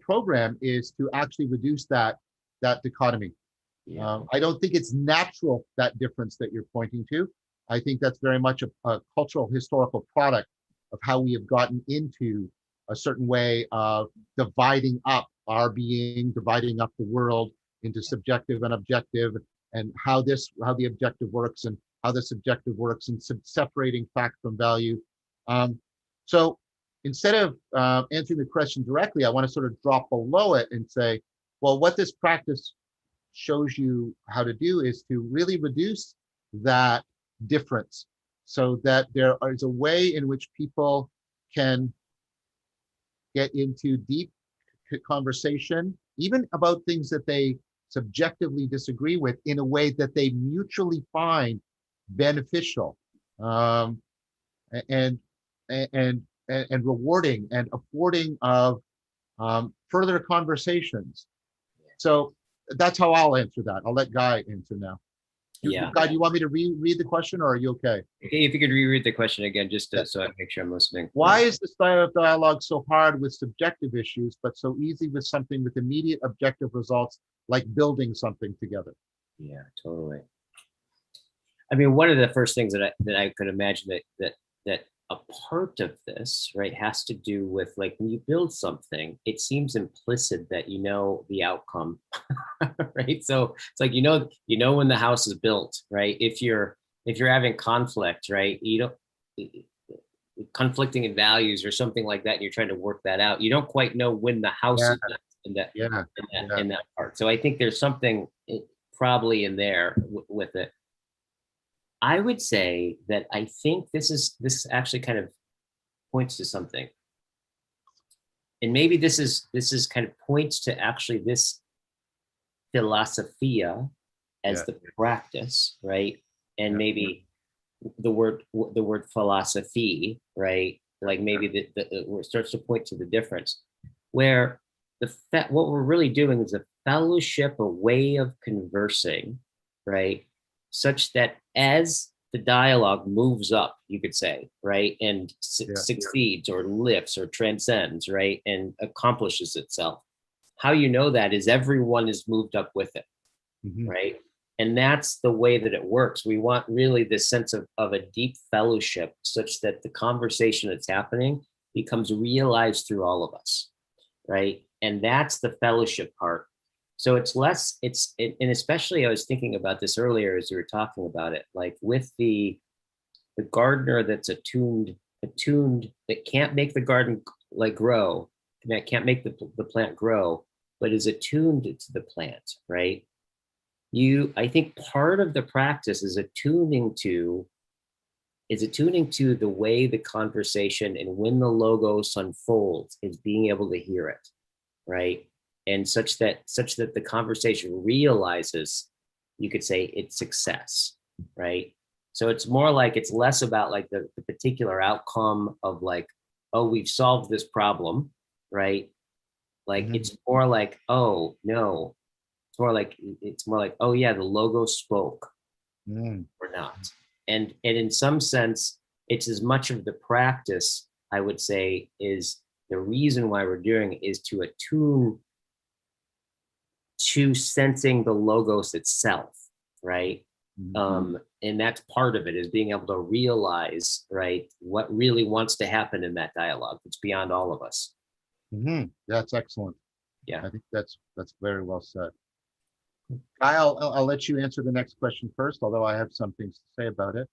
[SPEAKER 2] program is to actually reduce that dichotomy. Yeah. I don't think it's natural, that difference that you're pointing to. I think that's very much a cultural historical product of how we have gotten into a certain way of dividing up our being, dividing up the world into subjective and objective, and how the objective works and how the subjective works, and separating fact from value. So instead of answering the question directly, I want to sort of drop below it and say, well, what this practice shows you how to do is to really reduce that difference, so that there is a way in which people can get into deep conversation, even about things that they subjectively disagree with, in a way that they mutually find beneficial. And and rewarding and affording of further conversations. So that's how I'll answer that. I'll let Guy answer now.
[SPEAKER 1] Yeah.
[SPEAKER 2] Guy, do you want me to read the question, or are you okay?
[SPEAKER 1] Okay, if you could reread the question again, just so I make sure I'm listening.
[SPEAKER 2] Why is the style of dialogue so hard with subjective issues, but so easy with something with immediate objective results, like building something together?
[SPEAKER 1] Yeah, totally. I mean, one of the first things that I could imagine that a part of this, right, has to do with, like, when you build something, it seems implicit that you know the outcome, right? So it's like, when the house is built, right? If you're having conflict, right, you don't, conflicting in values or something like that, and you're trying to work that out, you don't quite know when the house is built in that part. So I think there's something probably in there with it. I would say that I think this actually kind of points to something. And maybe this is kind of points to actually this philosophia as the practice, right? And maybe the word philosophy, right? Like maybe it starts to point to the difference, where what we're really doing is a fellowship, a way of conversing, right? Such that as the dialogue moves up, you could say, right, and succeeds or lifts or transcends, right, and accomplishes itself. How you know that is everyone is moved up with it, right? And that's the way that it works. We want really this sense of a deep fellowship, such that the conversation that's happening becomes realized through all of us, right? And that's the fellowship part. So it's less, and especially I was thinking about this earlier as we were talking about it, like with the gardener that's attuned, that can't make the garden like grow, that can't make the plant grow, but is attuned to the plant, right? I think part of the practice is attuning to the way the conversation and when the logos unfolds is being able to hear it, right? And such that the conversation realizes, you could say, its success, right? So it's more like, it's less about like the particular outcome of like, oh, we've solved this problem, right? Like it's more like, oh no, it's more like, oh yeah, the logo spoke or not. And in some sense, it's as much of the practice, I would say, is the reason why we're doing it is to attune to sensing the logos itself, right? And that's part of it, is being able to realize, right, what really wants to happen in that dialogue. It's beyond all of us.
[SPEAKER 2] That's excellent.
[SPEAKER 1] Yeah,
[SPEAKER 2] I think that's very well said. I'll let you answer the next question first, although I have some things to say about it.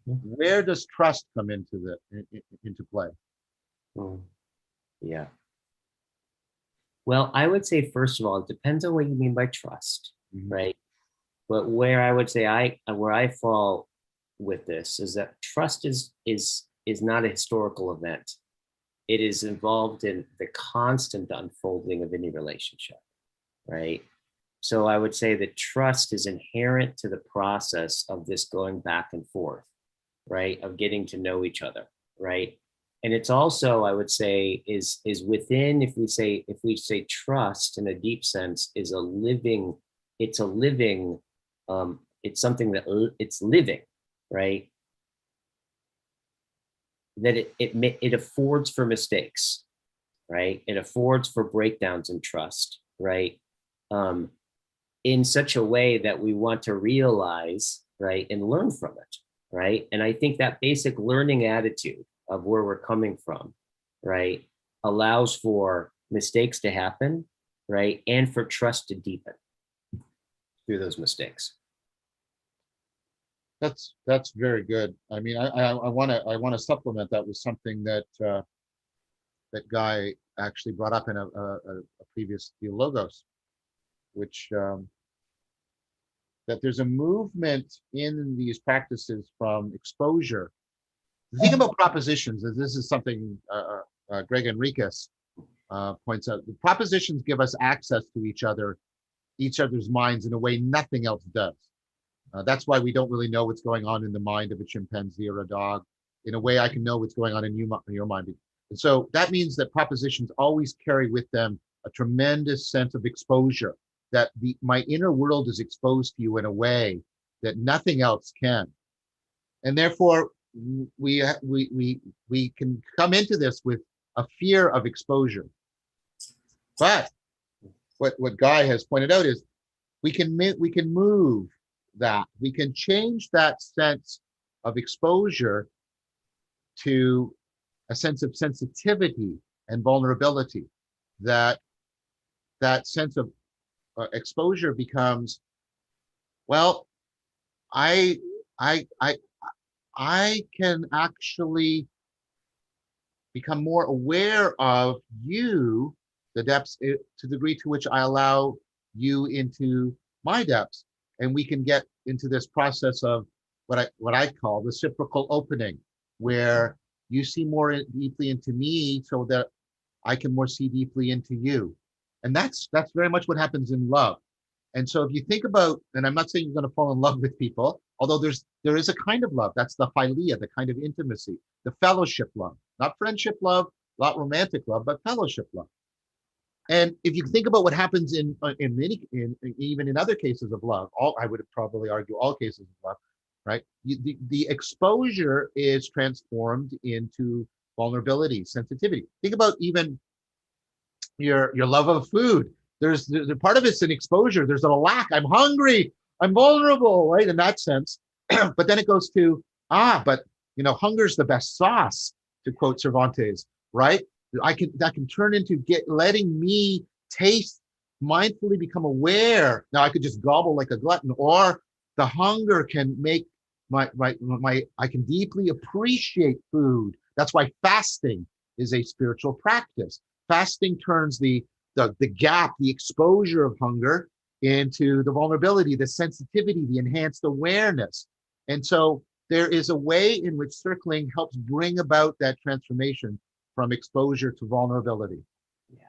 [SPEAKER 2] Where does trust come into play?
[SPEAKER 1] Yeah. Well, I would say, first of all, it depends on what you mean by trust, right? But where I would say where I fall with this is that trust is not a historical event. It is involved in the constant unfolding of any relationship, right? So I would say that trust is inherent to the process of this going back and forth, right? Of getting to know each other, right? And it's also, I would say, is within, if we say trust in a deep sense, is it's something that it's living, right? That it affords for mistakes, right? It affords for breakdowns in trust, right? In such a way that we want to realize, right, and learn from it, right? And I think that basic learning attitude of where we're coming from, right, allows for mistakes to happen, right, and for trust to deepen through those mistakes.
[SPEAKER 2] That's very good. I mean, I want to supplement that with something that that Guy actually brought up in a previous Dialogos, which that there's a movement in these practices from exposure. The thing about propositions is, this is something Greg Enriquez points out. The propositions give us access to each other's minds in a way nothing else does. That's why we don't really know what's going on in the mind of a chimpanzee or a dog. In a way, I can know what's going on in your mind. And so that means that propositions always carry with them a tremendous sense of exposure, that my inner world is exposed to you in a way that nothing else can. And therefore, we can come into this with a fear of exposure. But what Guy has pointed out is we can move that. We can change that sense of exposure to a sense of sensitivity and vulnerability. That sense of exposure becomes, well, I can actually become more aware of you, the depths, to the degree to which I allow you into my depths. And we can get into this process of what I call reciprocal opening, where you see more deeply into me so that I can more see deeply into you. And that's very much what happens in love. And so if you think about, and I'm not saying you're going to fall in love with people, although there is a kind of love, that's the philia, the kind of intimacy, the fellowship love, not friendship love, not romantic love, but fellowship love. And if you think about what happens in even in other cases of love, I would probably argue all cases of love, right? The exposure is transformed into vulnerability, sensitivity. Think about even your love of food. There's part of it's an exposure. There's a lack. I'm hungry. I'm vulnerable, right? In that sense. But then it goes to, but hunger's the best sauce, to quote Cervantes, right? That can turn into letting me taste, mindfully become aware. Now I could just gobble like a glutton, or the hunger can make I can deeply appreciate food. That's why fasting is a spiritual practice. Fasting turns the gap, the exposure of hunger into the vulnerability, the sensitivity, the enhanced awareness. And so there is a way in which circling helps bring about that transformation from exposure to vulnerability.
[SPEAKER 1] Yeah,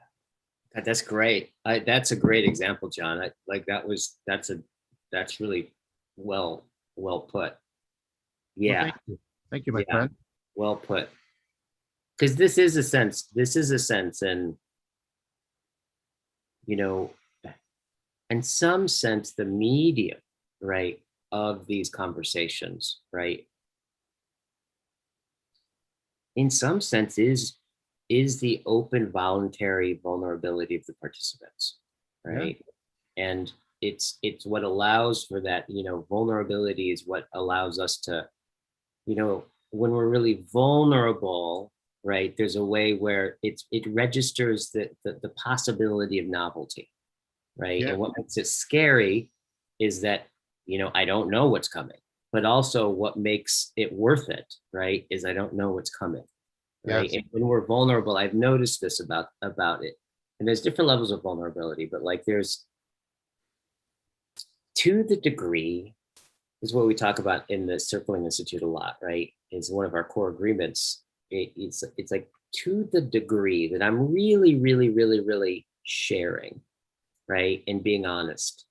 [SPEAKER 1] that's great. That's a great example, John. That's really well put. Yeah.
[SPEAKER 2] Well, thank you, my friend.
[SPEAKER 1] Well put. Because this is a sense, and in some sense, the medium, right, of these conversations, right, in some sense is the open, voluntary vulnerability of the participants, right? Yeah. And it's what allows for that, vulnerability is what allows us to, when we're really vulnerable, right, there's a way where it registers the possibility of novelty, right? Yeah. And what makes it scary is that, I don't know what's coming, but also what makes it worth it, right, is I don't know what's coming, right? Yes. And when we're vulnerable, I've noticed this about it, and there's different levels of vulnerability, but like there's, to the degree, is what we talk about in the Circling Institute a lot, right? It's one of our core agreements. It's like, to the degree that I'm really, really, really, really sharing, right, and being honest,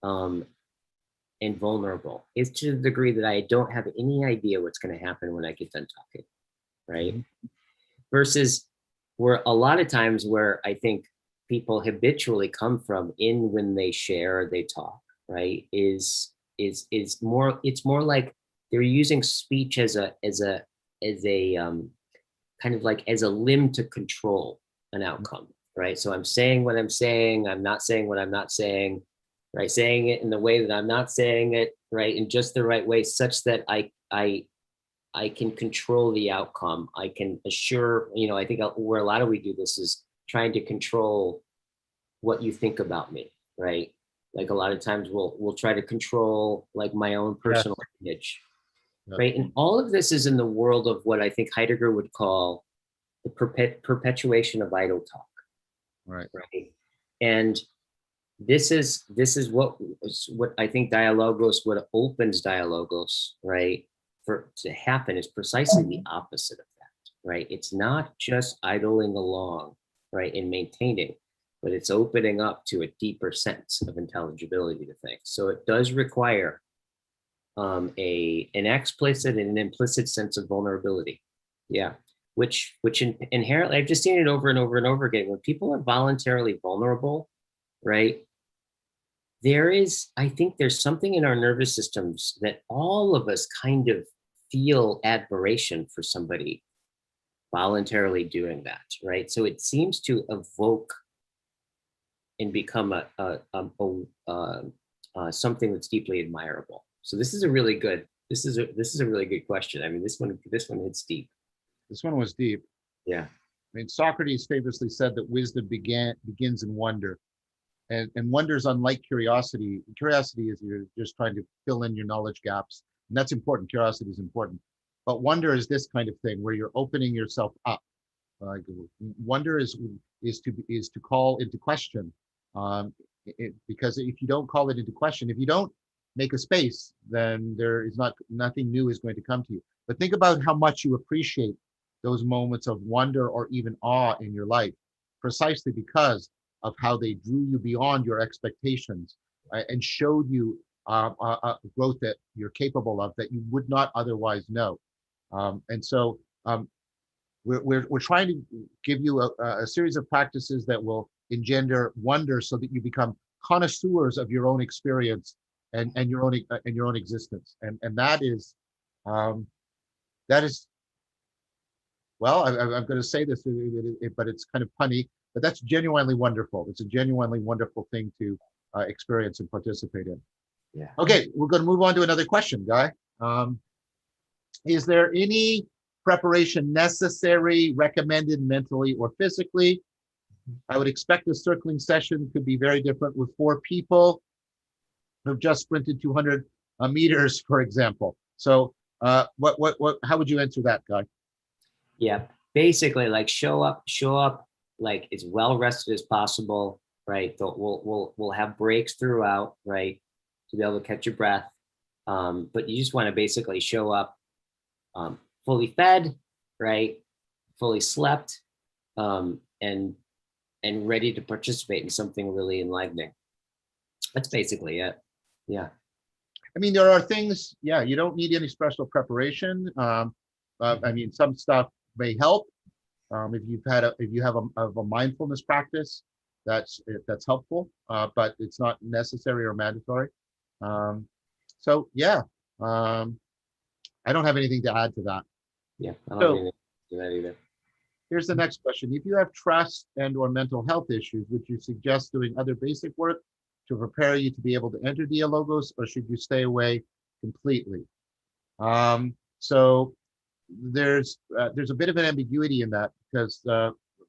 [SPEAKER 1] and vulnerable, is to the degree that I don't have any idea what's going to happen when I get done talking, right? Mm-hmm. Versus where a lot of times where I think people habitually come from in when they share or they talk, right, is more, it's more like they're using speech as a kind of like as a limb to control an outcome, right? So I'm saying what I'm saying, I'm not saying what I'm not saying, right? Saying it in the way that I'm not saying it, right? In just the right way, such that I can control the outcome. I can assure, I think where a lot of we do this is trying to control what you think about me, right? Like a lot of times we'll try to control like my own personal image, right? And all of this is in the world of what I think Heidegger would call the perpetuation of idle talk,
[SPEAKER 2] right?
[SPEAKER 1] And this is what I think Dialogos, what opens Dialogos, right, to happen is precisely the opposite of that, right? It's not just idling along, right, and maintaining, but it's opening up to a deeper sense of intelligibility to things. So it does require an explicit and an implicit sense of vulnerability. Yeah. inherently, I've just seen it over and over and over again. When people are voluntarily vulnerable, right? I think there's something in our nervous systems that all of us kind of feel admiration for somebody voluntarily doing that, right? So it seems to evoke and become something that's deeply admirable. So this is a really good, this is a really good question. I mean, this one hits deep.
[SPEAKER 2] This one was deep.
[SPEAKER 1] Yeah.
[SPEAKER 2] I mean, Socrates famously said that wisdom begins in wonder. And wonder is unlike curiosity. Curiosity is you're just trying to fill in your knowledge gaps. And that's important. Curiosity is important. But wonder is this kind of thing where you're opening yourself up. Wonder is to call into question. Because if you don't call it into question, if you don't make a space, then there is nothing new is going to come to you. But think about how much you appreciate those moments of wonder or even awe in your life, precisely because of how they drew you beyond your expectations and showed you growth that you're capable of that you would not otherwise know. And so we're trying to give you a series of practices that will engender wonder so that you become connoisseurs of your own experience and your own existence. And that is well, I'm going to say this, but it's kind of punny, but that's genuinely wonderful. It's a genuinely wonderful thing to experience and participate in.
[SPEAKER 1] Yeah.
[SPEAKER 2] Okay, we're going to move on to another question, Guy. Is there any preparation necessary, recommended mentally or physically? I would expect the circling session could be very different with 4 people who've just sprinted 200 meters, for example. So how would you answer that, Guy?
[SPEAKER 1] Yeah, basically like show up like as well rested as possible, right? We'll have breaks throughout, right? To be able to catch your breath. But you just want to basically show up fully fed, right? Fully slept, and ready to participate in something really enlivening. That's basically it. Yeah.
[SPEAKER 2] I mean, there are things, yeah, you don't need any special preparation. I mean, some stuff may help. If you have a mindfulness practice, that's helpful, but it's not necessary or mandatory. So yeah, I don't have anything to add to that.
[SPEAKER 1] Yeah, I don't have anything to that either.
[SPEAKER 2] Here's the next question. If you have trust and/or mental health issues, would you suggest doing other basic work to prepare you to be able to enter Dialogos, or should you stay away completely? So there's a bit of an ambiguity in that, because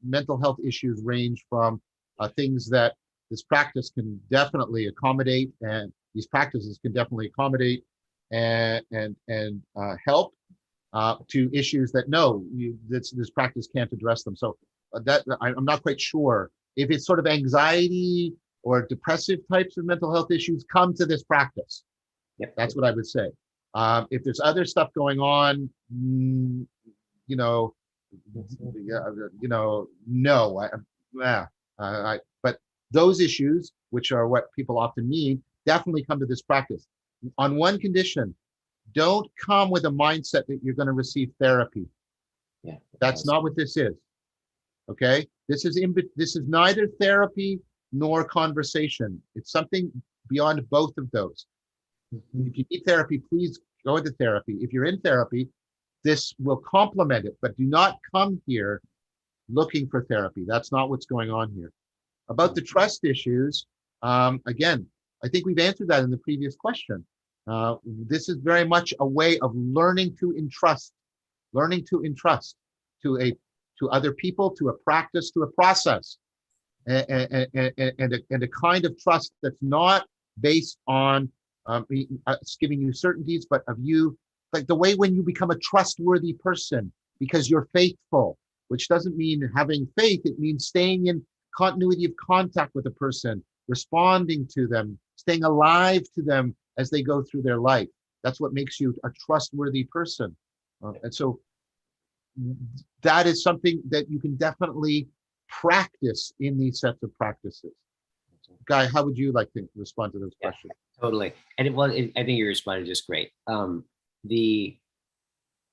[SPEAKER 2] mental health issues range from things that this practice can definitely accommodate, and these practices can definitely accommodate and help, to issues that this practice can't address them. So I'm not quite sure if it's sort of anxiety or depressive types of mental health issues come to this practice.
[SPEAKER 1] Yep.
[SPEAKER 2] That's what I would say. If there's other stuff going on, no. But those issues, which are what people often need, definitely come to this practice. On one condition: don't come with a mindset that you're going to receive therapy.
[SPEAKER 1] Yeah,
[SPEAKER 2] that's not what this is. Okay, this is neither therapy nor conversation. It's something beyond both of those. If you need therapy, please go into therapy. If you're in therapy, this will complement it, but do not come here looking for therapy. That's not what's going on here. About the trust issues, again, I think we've answered that in the previous question. This is very much a way of learning to entrust to other people, to a practice, to a process, and a kind of trust that's not based on giving you certainties, but of you, like the way when you become a trustworthy person because you're faithful, which doesn't mean having faith. It means staying in continuity of contact with a person, responding to them, staying alive to them as they go through their life. That's what makes you a trustworthy person. And so that is something that you can definitely practice in these sets of practices. Guy, how would you like to respond to those questions?
[SPEAKER 1] Totally. And I think you responded just great.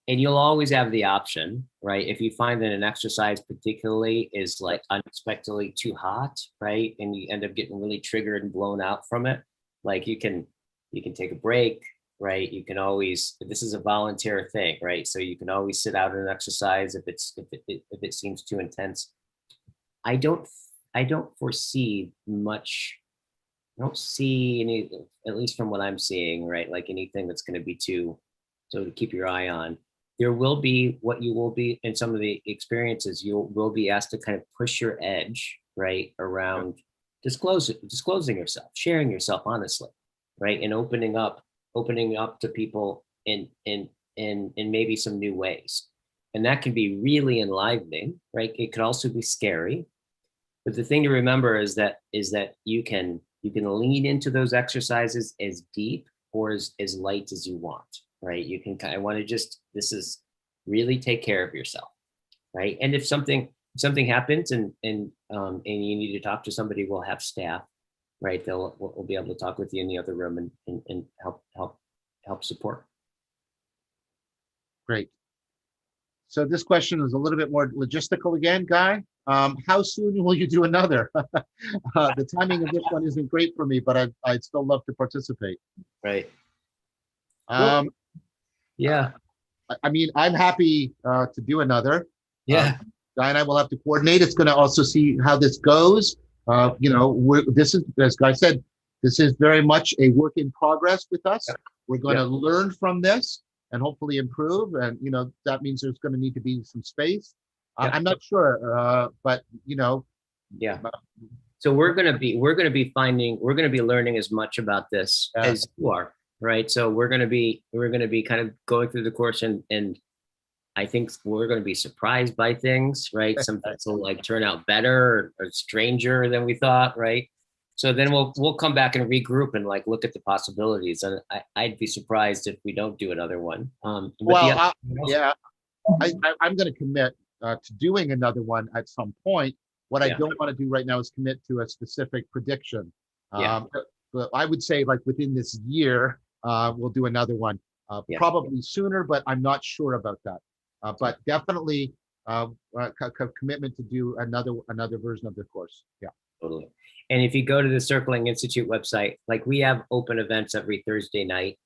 [SPEAKER 1] And you'll always have the option, right? If you find that an exercise particularly is like unexpectedly too hot, right? And you end up getting really triggered and blown out from it, like you can take a break, right? You can always, this is a volunteer thing, right? So you can always sit out an exercise if it seems too intense. I don't foresee much. I don't see any, at least from what I'm seeing, right? Like anything that's going to be too, so to keep your eye on. There will be what you will be in some of the experiences, you will be asked to kind of push your edge, right? Around disclosing yourself, sharing yourself honestly, right? And opening up to people in maybe some new ways. And that can be really enlivening, right? It could also be scary. But the thing to remember is that you can lean into those exercises as deep or as light as you want, right? You can kind of want to just, this is really take care of yourself, right? And if something happens and you need to talk to somebody, we'll have staff, right? We'll be able to talk with you in the other room and help support.
[SPEAKER 2] Great. So this question is a little bit more logistical again, Guy. How soon will you do another? The timing of this one isn't great for me, but I'd still love to participate.
[SPEAKER 1] Right.
[SPEAKER 2] Yeah. I mean, I'm happy to do another.
[SPEAKER 1] Yeah.
[SPEAKER 2] Guy and I will have to coordinate. It's going to also see how this goes. You know, this is, as Guy said, this is very much a work in progress with us. We're going to learn from this and hopefully improve. And, you know, that means there's going to need to be some space. I'm not sure, but, you know.
[SPEAKER 1] Yeah. So we're going to be learning as much about this as you are, right? So we're going to be kind of going through the course and I think we're going to be surprised by things, right? Some things will like turn out better or stranger than we thought, right? So then we'll come back and regroup and like look at the possibilities. And I'd be surprised if we don't do another one. I'm
[SPEAKER 2] going to commit to doing another one at some point. What I don't want to do right now is commit to a specific prediction. But I would say like within this year, we'll do another one. Probably sooner, but I'm not sure about that. But definitely commitment to do another version of the course. Yeah.
[SPEAKER 1] Totally. And if you go to the Circling Institute website, like we have open events every Thursday night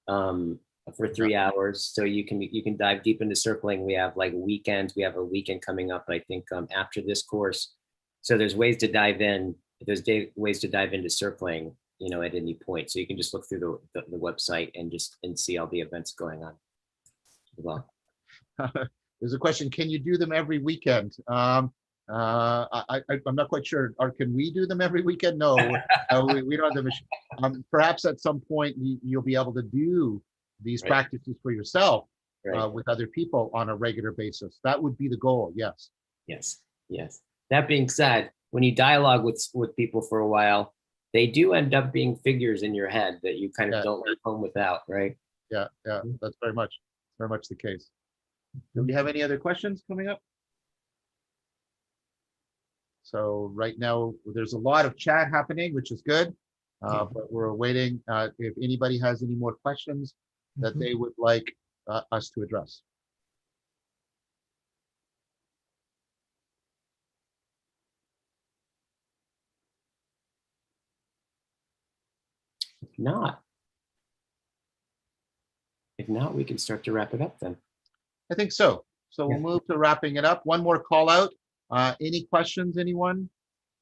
[SPEAKER 1] for 3 hours. So you can dive deep into circling. We have like weekends. We have a weekend coming up, I think, after this course. So there's ways to dive in. There's ways to dive into circling, you know, at any point. So you can just look through the website and see all the events going on as well.
[SPEAKER 2] There's a question, can you do them every weekend? I'm not quite sure. Or can we do them every weekend? No, we don't have the perhaps at some point you'll be able to do these practices for yourself with other people on a regular basis. That would be the goal. Yes.
[SPEAKER 1] Yes. Yes. That being said, when you dialogue with people for a while, they do end up being figures in your head that you kind of don't leave home without, right?
[SPEAKER 2] Yeah. That's very much the case. Do we have any other questions coming up? So right now there's a lot of chat happening, which is good, but we're waiting if anybody has any more questions that they would like us to address.
[SPEAKER 1] If not, we can start to wrap it up then.
[SPEAKER 2] I think so. So we'll move to wrapping it up. One more call out. Any questions, anyone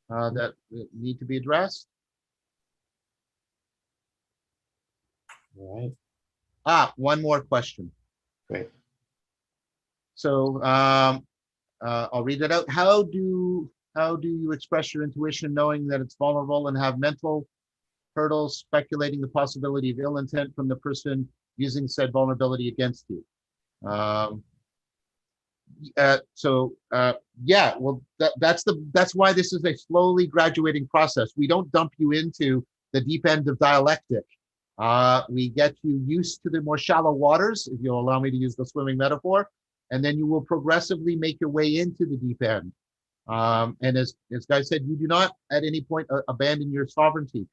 [SPEAKER 2] that need to be addressed?
[SPEAKER 1] All right.
[SPEAKER 2] One more question.
[SPEAKER 1] Great.
[SPEAKER 2] So I'll read it out. How do you express your intuition knowing that it's vulnerable and have mental hurdles speculating the possibility of ill intent from the person using said vulnerability against you? Well, that's why this is a slowly graduating process. We don't dump you into the deep end of dialectic. We get you used to the more shallow waters, if you'll allow me to use the swimming metaphor, and then you will progressively make your way into the deep end. And as Guy said, you do not at any point abandon your sovereignty.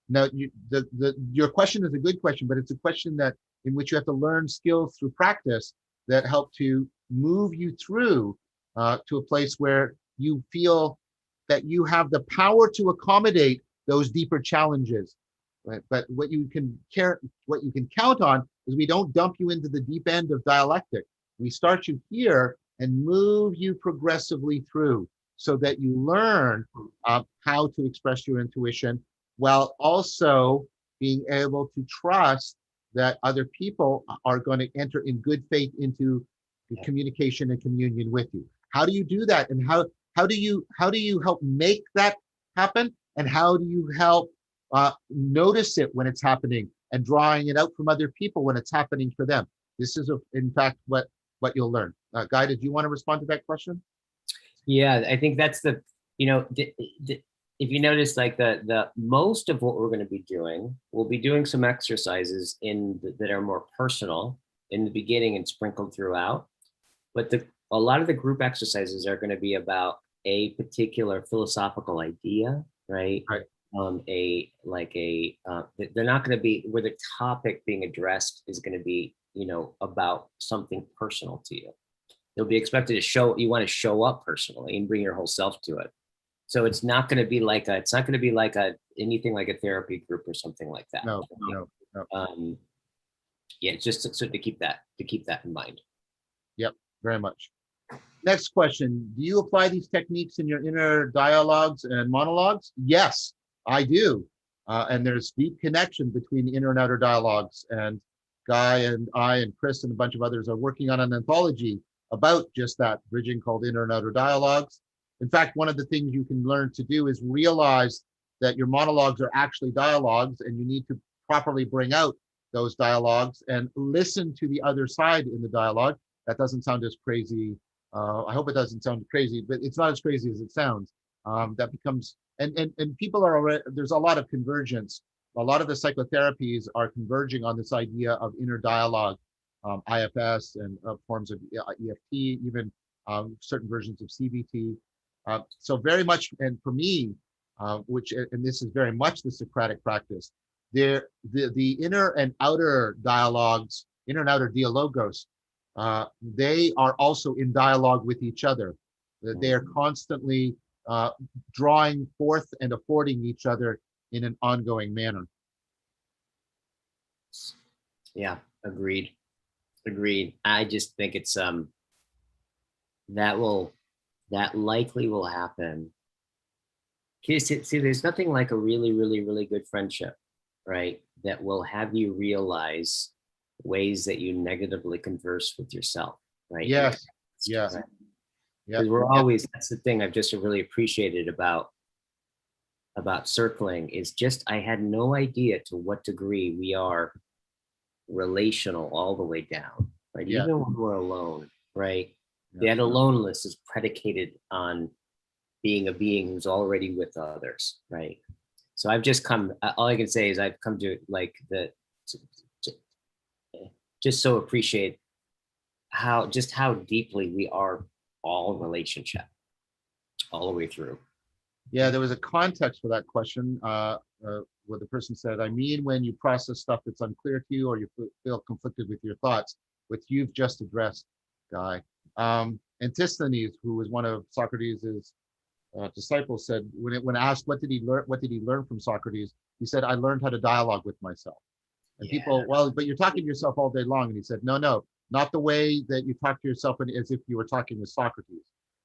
[SPEAKER 2] Now, your question is a good question, but it's a question in which you have to learn skills through practice that help to move you through to a place where you feel that you have the power to accommodate those deeper challenges. Right? But what you can count on is we don't dump you into the deep end of dialectic. We start you here and move you progressively through so that you learn how to express your intuition while also being able to trust that other people are going to enter in good faith into communication and communion with you. How do you do that? And how do you help make that happen? And how do you help notice it when it's happening and drawing it out from other people when it's happening for them? This is, in fact, what you'll learn. Guy, did you want to respond to that question?
[SPEAKER 1] Yeah, I think that's the, if you notice, like the most of what we're going to be doing, we'll be doing some exercises that are more personal in the beginning and sprinkled throughout. But a lot of the group exercises are going to be about a particular philosophical idea, right?
[SPEAKER 2] Right.
[SPEAKER 1] They're not going to be where the topic being addressed is going to be, about something personal to you. You'll be expected to you want to show up personally and bring your whole self to it. So it's not going to be like anything like a therapy group or something like that.
[SPEAKER 2] No.
[SPEAKER 1] Yeah, just to keep that in mind.
[SPEAKER 2] Yep, very much. Next question. Do you apply these techniques in your inner dialogues and monologues? Yes, I do. And there's deep connection between the inner and outer dialogues. And Guy and I and Chris and a bunch of others are working on an anthology about just that, bridging, called Inner and Outer Dialogues. In fact, one of the things you can learn to do is realize that your monologues are actually dialogues, and you need to properly bring out those dialogues and listen to the other side in the dialogue. That doesn't sound as crazy. I hope it doesn't sound crazy, but it's not as crazy as it sounds. That becomes, and people are already, there's a lot of convergence. A lot of the psychotherapies are converging on this idea of inner dialogue, IFS and forms of EFT, even certain versions of CBT. So very much, and for me, and this is very much the Socratic practice, the inner and outer dialogues, inner and outer dialogos, they are also in dialogue with each other. They are constantly drawing forth and affording each other in an ongoing manner.
[SPEAKER 1] Yeah, agreed. I just think it's that likely will happen. See, there's nothing like a really, really, really good friendship, right? That will have you realize ways that you negatively converse with yourself, right?
[SPEAKER 2] Yes. Yes.
[SPEAKER 1] Right?
[SPEAKER 2] Yeah.
[SPEAKER 1] Because we're always, that's the thing I've just really appreciated about circling is just, I had no idea to what degree we are relational all the way down, right?
[SPEAKER 2] Yeah.
[SPEAKER 1] Even when we're alone, right?
[SPEAKER 2] Yeah.
[SPEAKER 1] That aloneness is predicated on being a being who's already with others, right? So I've just come, all I can say is I've come to like just so appreciate how deeply we are all relationship all the way through.
[SPEAKER 2] Yeah, there was a context for that question where the person said, I mean, when you process stuff that's unclear to you or you feel conflicted with your thoughts, which you've just addressed, Guy. Antisthenes, who was one of Socrates' disciples, said, when asked what did he learn from Socrates, he said, I learned how to dialogue with myself. And people, well, but you're talking to yourself all day long. And he said, no, not the way that you talk to yourself as if you were talking with Socrates.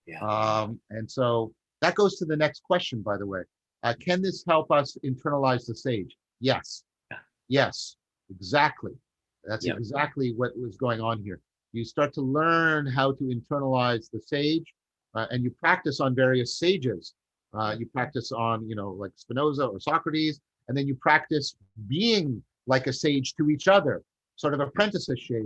[SPEAKER 1] Yeah.
[SPEAKER 2] And so that goes to the next question, by the way. Can this help us internalize the sage? Yes.
[SPEAKER 1] Yeah.
[SPEAKER 2] Yes, exactly. That's exactly what was going on here. You start to learn how to internalize the sage, and you practice on various sages. You practice on, like Spinoza or Socrates, and then you practice being like a sage to each other, sort of apprenticeship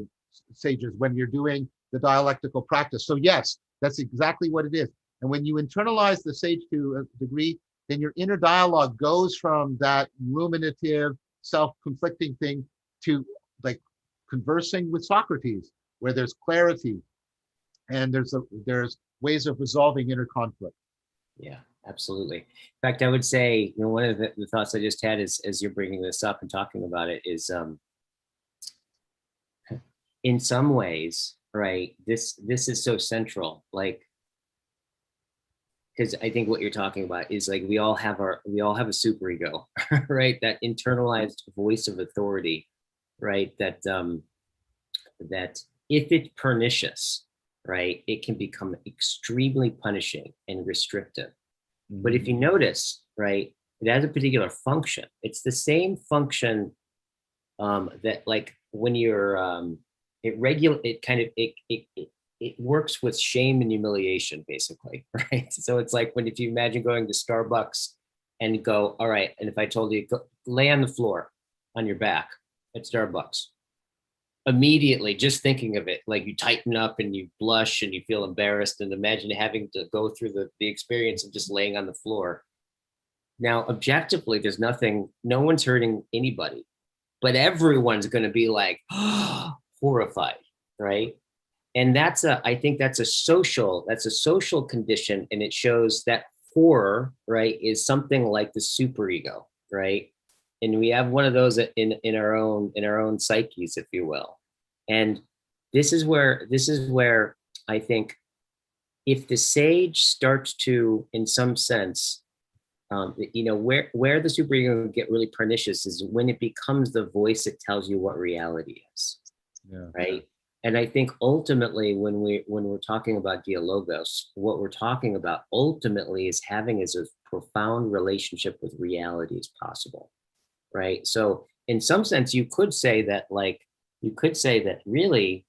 [SPEAKER 2] sages when you're doing the dialectical practice. So yes, that's exactly what it is. And when you internalize the sage to a degree, then your inner dialogue goes from that ruminative, self-conflicting thing to like conversing with Socrates, where there's clarity and there's ways of resolving inner conflict.
[SPEAKER 1] Yeah, absolutely. In fact, I would say, one of the thoughts I just had is, as you're bringing this up and talking about it, is in some ways, right? This is so central, like, because I think what you're talking about is like we all have a superego, right? That internalized voice of authority, right? That if it's pernicious, right, it can become extremely punishing and restrictive. But if you notice, right, it has a particular function. It's the same function that like when you're it works with shame and humiliation basically, right? So it's like when if you imagine going to Starbucks and go, all right, and if I told you go lay on the floor on your back at Starbucks, immediately just thinking of it, like you tighten up and you blush and you feel embarrassed, and imagine having to go through the experience of just laying on the floor. Now objectively there's nothing, no one's hurting anybody, but everyone's going to be like horrified, right? And I think that's a social condition, and it shows that horror, right, is something like the superego, right? And we have one of those in our own psyches, if you will. And this is where I think if the sage starts to, in some sense, where the superego get really pernicious is when it becomes the voice that tells you what reality is, right? And I think ultimately, when we're talking about dialogos, what we're talking about ultimately is having as a profound relationship with reality as possible, right? So in some sense, you could say that really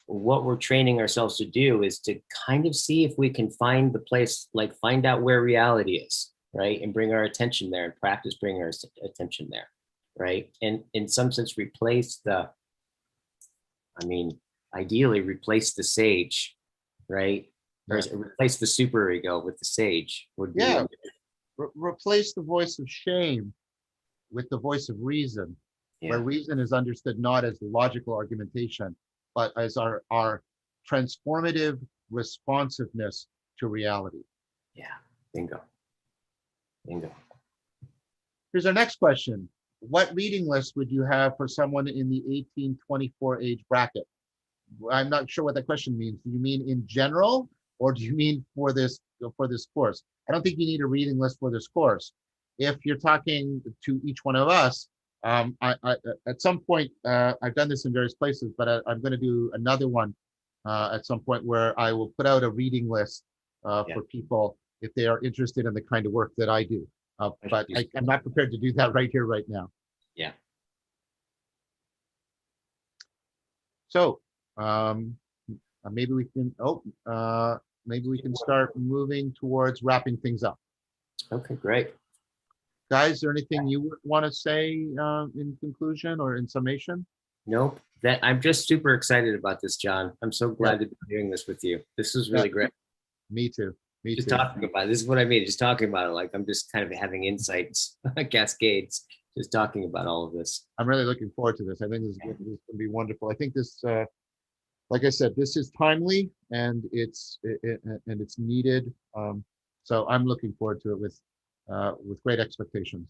[SPEAKER 1] what we're training ourselves to do is to kind of see if we can find the place, like find out where reality is, right? And bring our attention there and practice bringing our attention there, right? And in some sense, ideally replace the sage, right? Or replace the superego with the sage would be.
[SPEAKER 2] Replace the voice of shame with the voice of reason, where reason is understood not as logical argumentation, but as our transformative responsiveness to reality.
[SPEAKER 1] Yeah, bingo.
[SPEAKER 2] Here's our next question. What reading list would you have for someone in the 18-24 age bracket? I'm not sure what that question means. Do you mean in general, or do you mean for this course? I don't think you need a reading list for this course. If you're talking to each one of us, I at some point, I've done this in various places, but I'm going to do another one at some point where I will put out a reading list for people if they are interested in the kind of work that I do. But I'm not prepared to do that right here, right now.
[SPEAKER 1] Yeah.
[SPEAKER 2] So maybe we can start moving towards wrapping things up.
[SPEAKER 1] Okay, great.
[SPEAKER 2] Guys, is there anything you would want to say in conclusion or in summation?
[SPEAKER 1] Nope. I'm just super excited about this, John. I'm so glad to be doing this with you. This is really great.
[SPEAKER 2] Me too.
[SPEAKER 1] Just talking about it. This is what I mean. Just talking about it, like I'm just kind of having insights, cascades, just talking about all of this.
[SPEAKER 2] I'm really looking forward to this. I think this is going to be wonderful. I think this, like I said, this is timely and it's needed. So I'm looking forward to it with great expectations.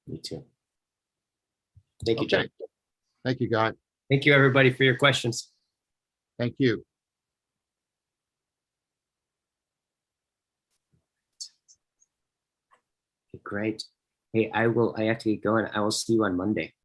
[SPEAKER 1] Me too. Thank you, John.
[SPEAKER 2] Thank you, Guy.
[SPEAKER 1] Thank you, everybody, for your questions.
[SPEAKER 2] Thank you.
[SPEAKER 1] Okay, great. Hey, I have to get going. I will see you on Monday.